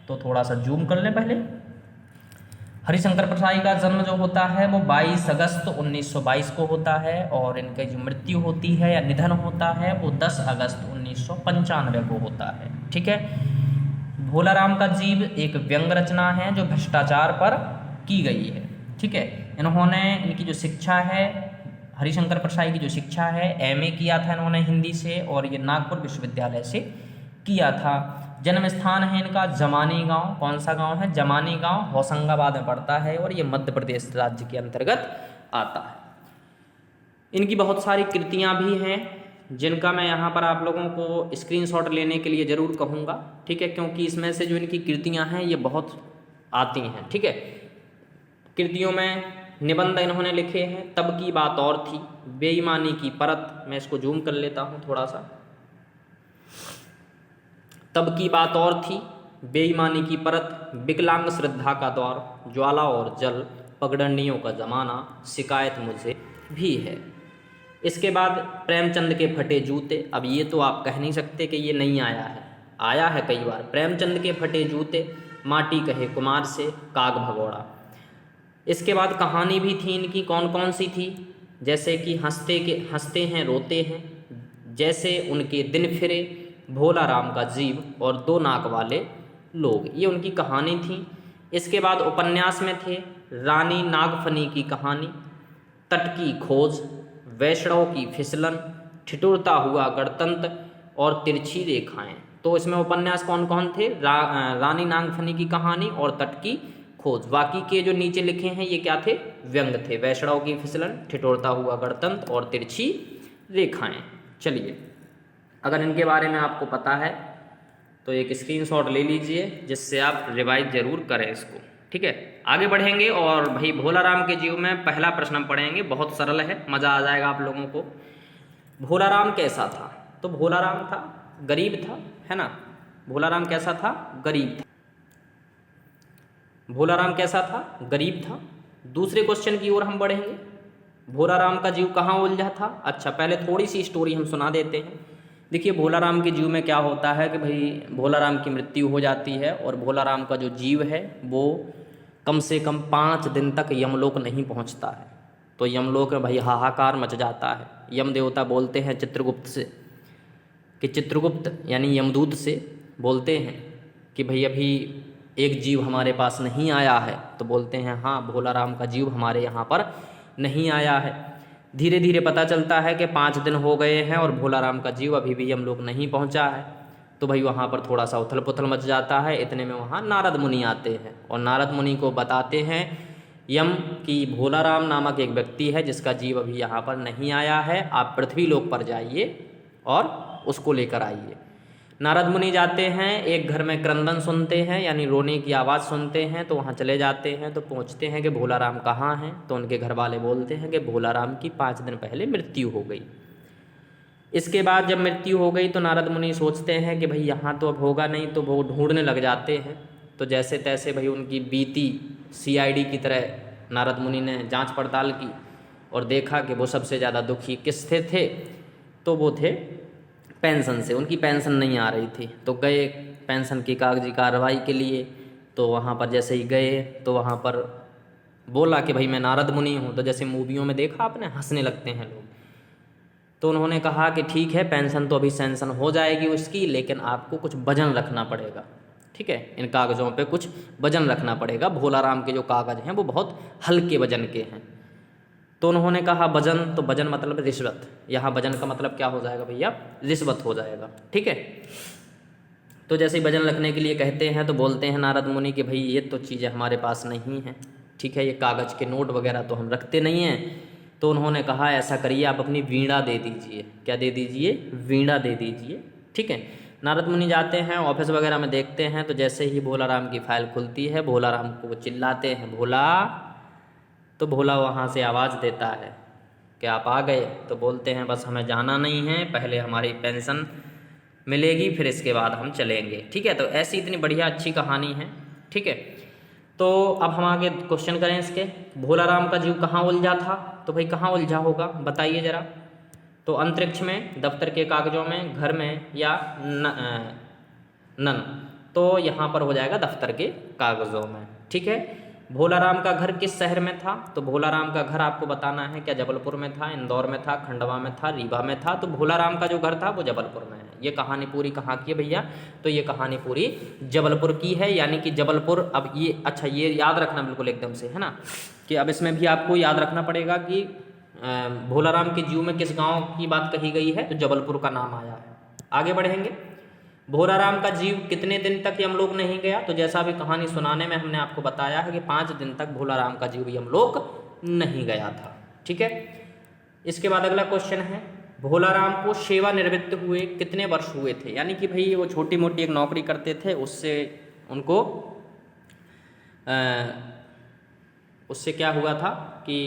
तो थोड़ा सा जूम कर लें पहले। हरिशंकर परसाई का जन्म जो होता है वो 22 अगस्त 1922 को होता है और इनकी जो मृत्यु होती है या निधन होता है वो 10 अगस्त 1995 को होता है। ठीक है, भोला राम का जीव एक व्यंग रचना है जो भ्रष्टाचार पर की गई है। ठीक है, इन्होंने इनकी जो शिक्षा है, हरिशंकर परसाई की जो शिक्षा है, एमए किया था इन्होंने हिंदी से और ये नागपुर विश्वविद्यालय से किया था। जन्म स्थान है इनका जमानी गांव। कौन सा गांव है? जमानी गांव, होशंगाबाद में पड़ता है और ये मध्य प्रदेश राज्य के अंतर्गत आता है। इनकी बहुत सारी कृतियां भी हैं जिनका मैं यहाँ पर आप लोगों को स्क्रीनशॉट लेने के लिए ज़रूर कहूँगा। ठीक है, क्योंकि इसमें से जो इनकी कृतियाँ हैं ये बहुत आती हैं। ठीक है, कृतियों में निबंध इन्होंने लिखे हैं। तब की बात और थी, बेईमानी की परत, मैं इसको जूम कर लेता हूँ थोड़ा सा। तब की बात और थी, बेईमानी की परत, विकलांग श्रद्धा का दौर, ज्वाला और जल, पगडंडियों का ज़माना, शिकायत मुझे भी है। इसके बाद प्रेमचंद के फटे जूते। अब ये तो आप कह नहीं सकते कि ये नहीं आया है, आया है कई बार। प्रेमचंद के फटे जूते, माटी कहे कुमार से, काग भगोड़ा। इसके बाद कहानी भी थी इनकी। कौन कौन सी थी? जैसे कि हंसते हैं रोते हैं, जैसे उनके दिन फिरे, भोला राम का जीव और दो नाक वाले लोग, ये उनकी कहानी थी। इसके बाद उपन्यास में थे रानी नागफनी की कहानी, तट की खोज, वैष्णव की फिसलन, ठिठुरता हुआ गणतंत्र और तिरछी रेखाएं। तो इसमें उपन्यास कौन कौन थे? रानी नागफनी की कहानी और तट की खोज। बाकी के जो नीचे लिखे हैं ये क्या थे? व्यंग थे। वैष्णव की फिसलन, ठिठुरता हुआ गणतंत्र और तिरछी रेखाएं। चलिए, अगर इनके बारे में आपको पता है तो एक स्क्रीनशॉट ले लीजिए जिससे आप रिवाइज जरूर करें इसको। ठीक है, आगे बढ़ेंगे और भाई भोला राम के जीव में पहला प्रश्न हम पढ़ेंगे। बहुत सरल है, मज़ा आ जाएगा आप लोगों को। भोला राम कैसा था? तो भोला राम था, गरीब था, है ना। भोला राम कैसा था? गरीब था। भोला राम कैसा था? गरीब था। दूसरे क्वेश्चन की ओर हम बढ़ेंगे। भोला राम का जीव कहाँ उलझा था? अच्छा, पहले थोड़ी सी स्टोरी हम सुना देते हैं। देखिए, भोला राम के जीव में क्या होता है कि भाई भोला राम की मृत्यु हो जाती है और भोला राम का जो जीव है वो कम से कम 5 दिन तक यमलोक नहीं पहुंचता है। तो यमलोक में भाई हाहाकार मच जाता है। यम देवता बोलते हैं चित्रगुप्त से, कि चित्रगुप्त यानी यमदूत से बोलते हैं कि भाई अभी एक जीव हमारे पास नहीं आया है? तो बोलते हैं हाँ, भोला राम का जीव हमारे यहाँ पर नहीं आया है। धीरे धीरे पता चलता है कि 5 दिन हो गए हैं और भोला राम का जीव अभी भी हम लोग नहीं पहुँचा है। तो भाई वहाँ पर थोड़ा सा उथल पुथल मच जाता है। इतने में वहाँ नारद मुनि आते हैं और नारद मुनि को बताते हैं यम कि भोला राम नामक एक व्यक्ति है जिसका जीव अभी यहाँ पर नहीं आया है, आप पृथ्वी लोक पर जाइए और उसको लेकर आइए। नारद मुनि जाते हैं, एक घर में क्रंदन सुनते हैं यानी रोने की आवाज़ सुनते हैं, तो वहाँ चले जाते हैं। तो पूछते हैं कि भोला राम कहाँ हैं? तो उनके घर वाले बोलते हैं कि भोला राम की 5 दिन पहले मृत्यु हो गई। इसके बाद जब मृत्यु हो गई तो नारद मुनि सोचते हैं कि भाई यहाँ तो अब होगा नहीं, तो वो ढूंढने लग जाते हैं। तो जैसे तैसे भाई उनकी बीती CID की तरह नारद मुनि ने जांच पड़ताल की और देखा कि वो सबसे ज़्यादा दुखी किससे थे? तो वो थे पेंशन से। उनकी पेंशन नहीं आ रही थी, तो गए पेंशन की कागजी कार्रवाई के लिए। तो वहाँ पर जैसे ही गए तो वहाँ पर बोला कि भाई मैं नारद मुनि हूँ। तो जैसे मूवियों में देखा आपने, हंसने लगते हैं लोग। तो उन्होंने कहा कि ठीक है, पेंशन तो अभी सैंक्शन हो जाएगी उसकी, लेकिन आपको कुछ वजन रखना पड़ेगा, ठीक है? इन कागज़ों पे कुछ वजन रखना पड़ेगा। भोला राम के जो कागज़ हैं वो बहुत हल्के वजन के हैं। तो उन्होंने कहा वजन, तो वजन मतलब रिश्वत। यहाँ वजन का मतलब क्या हो जाएगा भैया? रिश्वत हो जाएगा, ठीक है? तो जैसे ही वजन रखने के लिए कहते हैं तो बोलते हैं नारद मुनि कि भाई ये तो चीज़ें हमारे पास नहीं हैं, ठीक है? ये कागज़ के नोट वगैरह तो हम रखते नहीं हैं। तो उन्होंने कहा ऐसा करिए, आप अपनी वीणा दे दीजिए। क्या दे दीजिए? वीणा दे दीजिए, ठीक है? नारद मुनि जाते हैं, ऑफिस वगैरह में देखते हैं, तो जैसे ही भोला राम की फाइल खुलती है, भोला राम को वो चिल्लाते हैं भोला। तो भोला वहाँ से आवाज़ देता है कि आप आ गए। तो बोलते हैं बस हमें जाना नहीं है, पहले हमारी पेंशन मिलेगी फिर इसके बाद हम चलेंगे, ठीक है? तो ऐसी इतनी बढ़िया अच्छी कहानी है, ठीक है? तो अब हम आगे क्वेश्चन करें इसके। भोला राम का जीव कहाँ उलझा था? तो भाई कहाँ उलझा होगा बताइए ज़रा। तो अंतरिक्ष में, दफ्तर के कागज़ों में, घर में या नन? तो यहाँ पर हो जाएगा दफ्तर के कागज़ों में, ठीक है? भोला राम का घर किस शहर में था? तो भोला राम का घर आपको बताना है, क्या जबलपुर में था, इंदौर में था, खंडवा में था, रीवा में था? तो भोला राम का जो घर था वो जबलपुर में है। ये कहानी पूरी कहाँ की है भैया? तो ये कहानी पूरी जबलपुर की है, यानी कि जबलपुर। अब ये अच्छा, ये याद रखना बिल्कुल एकदम से, है ना, कि अब इसमें भी आपको याद रखना पड़ेगा कि भोला राम के जीव में किस गाँव की बात कही गई है? तो जबलपुर का नाम आया है। आगे बढ़ेंगे। भोला राम का जीव कितने दिन तक यमलोक नहीं गया? तो जैसा अभी कहानी सुनाने में हमने आपको बताया है कि 5 दिन तक भोला राम का जीव यमलोक नहीं गया था, ठीक है? इसके बाद अगला क्वेश्चन है, भोला राम को सेवानिवृत्त हुए कितने वर्ष हुए थे? यानी कि भाई वो छोटी मोटी एक नौकरी करते थे, उससे क्या हुआ था कि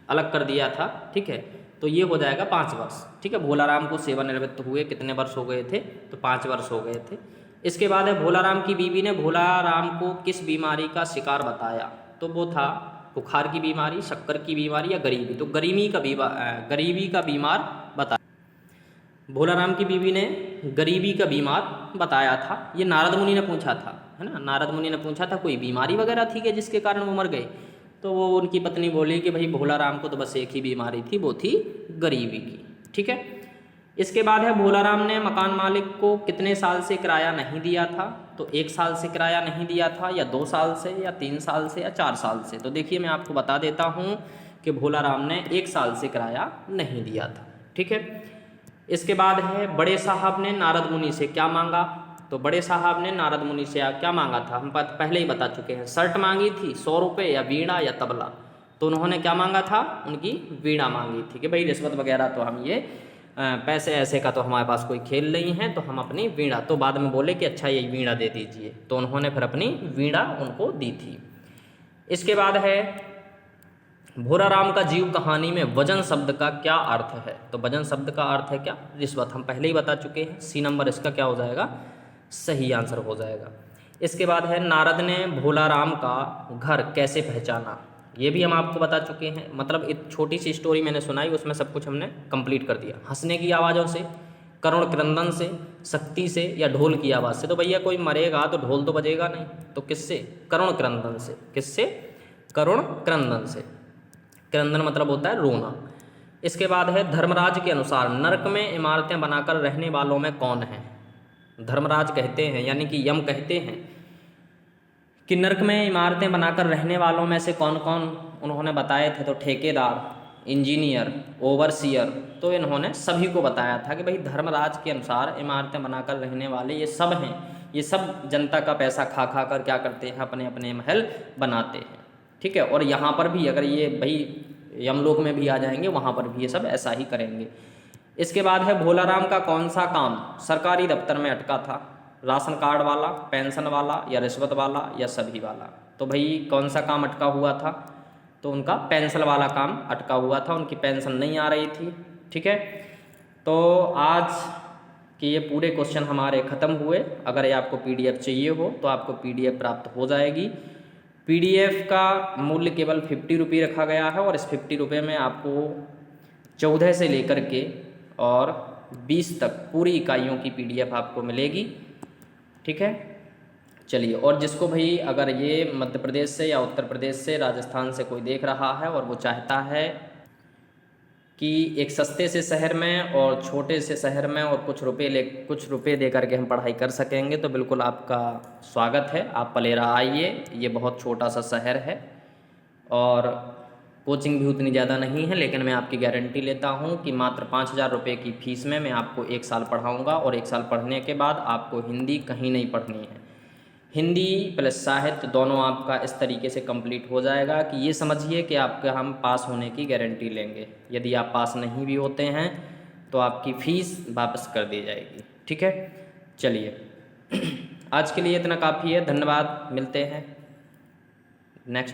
अलग कर दिया था, ठीक है? तो ये हो जाएगा 5 वर्ष, ठीक है? भोला राम को सेवानिवृत्त हुए कितने वर्ष हो गए थे? तो 5 वर्ष हो गए थे। इसके बाद है, भोला राम की बीवी ने भोला राम को किस बीमारी का शिकार बताया? तो वो था बुखार की बीमारी, शक्कर की बीमारी या गरीबी? तो गरीबी का बीमार बताया। भोला राम की बीवी ने गरीबी का बीमार बताया था। ये नारद मुनि ने पूछा था, है ना? नारद मुनि ने पूछा था कोई बीमारी वगैरह थी क्या जिसके कारण वो मर गए? तो वो उनकी पत्नी बोली कि भाई भोला राम को तो बस एक ही बीमारी थी, वो थी गरीबी की, ठीक है? इसके बाद है, भोला राम ने मकान मालिक को कितने साल से किराया नहीं दिया था? तो 1 साल से किराया नहीं दिया था, या 2 साल से, या 3 साल से, या 4 साल से? तो देखिए मैं आपको बता देता हूँ कि भोला राम ने 1 साल से किराया नहीं दिया था, ठीक है? इसके बाद है, बड़े साहब ने नारद मुनि से क्या मांगा? तो बड़े साहब ने नारद मुनि से क्या मांगा था? हम पहले ही बता चुके हैं। शर्ट मांगी थी, 100 रुपये, या वीणा या तबला? तो उन्होंने क्या मांगा था? उनकी वीणा मांगी थी कि भाई रिश्वत वगैरह तो हम ये पैसे ऐसे का तो हमारे पास कोई खेल नहीं है, तो हम अपनी वीणा। तो बाद में बोले कि अच्छा ये वीणा दे दीजिए, तो उन्होंने फिर अपनी वीणा उनको दी थी। इसके बाद है, भोला राम का जीव कहानी में वजन शब्द का क्या अर्थ है? तो वजन शब्द का अर्थ है क्या? रिश्वत। हम पहले ही बता चुके हैं। C नंबर इसका क्या हो जाएगा? सही आंसर हो जाएगा। इसके बाद है, नारद ने भोला राम का घर कैसे पहचाना? ये भी हम आपको बता चुके हैं। मतलब एक छोटी सी स्टोरी मैंने सुनाई, उसमें सब कुछ हमने कंप्लीट कर दिया। हंसने की आवाज़ों से, करुण क्रंदन से, शक्ति से, या ढोल की आवाज़ से? तो भैया कोई मरेगा तो ढोल तो बजेगा नहीं, तो किससे? करुण क्रंदन से। किससे? करुण क्रंदन से। क्रंदन मतलब होता है रोना। इसके बाद है, धर्मराज के अनुसार नरक में इमारतें बनाकर रहने वालों में कौन है? धर्मराज कहते हैं, यानी कि यम कहते हैं कि नर्क में इमारतें बनाकर रहने वालों में से कौन कौन उन्होंने बताए थे, तो ठेकेदार, इंजीनियर, ओवरसियर, तो इन्होंने सभी को बताया था कि भाई धर्मराज के अनुसार इमारतें बनाकर रहने वाले ये सब हैं, ये सब जनता का पैसा खा खा कर क्या करते हैं, अपने अपने महल बनाते हैं। ठीक है, और यहाँ पर भी अगर ये भाई यमलोक में भी आ जाएंगे, वहाँ पर भी ये सब ऐसा ही करेंगे। इसके बाद है भोलाराम का कौन सा काम सरकारी दफ्तर में अटका था, राशन कार्ड वाला, पेंशन वाला, या रिश्वत वाला, या सभी वाला। तो भाई कौन सा काम अटका हुआ था, तो उनका पेंशन वाला काम अटका हुआ था, उनकी पेंशन नहीं आ रही थी। ठीक है, तो आज के ये पूरे क्वेश्चन हमारे ख़त्म हुए। अगर ये आपको PDF चाहिए हो तो आपको PDF प्राप्त हो जाएगी। PDF का मूल्य केवल 50 रुपये रखा गया है, और इस 50 रुपये में आपको 14 से लेकर के और 20 तक पूरी इकाइयों की PDF आपको मिलेगी। ठीक है, चलिए, और जिसको भाई अगर ये मध्य प्रदेश से या उत्तर प्रदेश से, राजस्थान से कोई देख रहा है और वो चाहता है कि एक सस्ते से शहर में और छोटे से शहर में और कुछ रुपए दे करके हम पढ़ाई कर सकेंगे, तो बिल्कुल आपका स्वागत है। आप पलेरा आइए, ये बहुत छोटा सा शहर है और कोचिंग भी उतनी ज़्यादा नहीं है, लेकिन मैं आपकी गारंटी लेता हूँ कि मात्र 5,000 रुपये की फ़ीस में मैं आपको 1 साल पढ़ाऊँगा, और 1 साल पढ़ने के बाद आपको हिंदी कहीं नहीं पढ़नी है। हिंदी प्लस साहित्य दोनों आपका इस तरीके से कंप्लीट हो जाएगा कि ये समझिए कि आपका हम पास होने की गारंटी लेंगे। यदि आप पास नहीं भी होते हैं तो आपकी फ़ीस वापस कर दी जाएगी। ठीक है, चलिए आज के लिए इतना काफ़ी है। धन्यवाद, मिलते हैं नेक्स्ट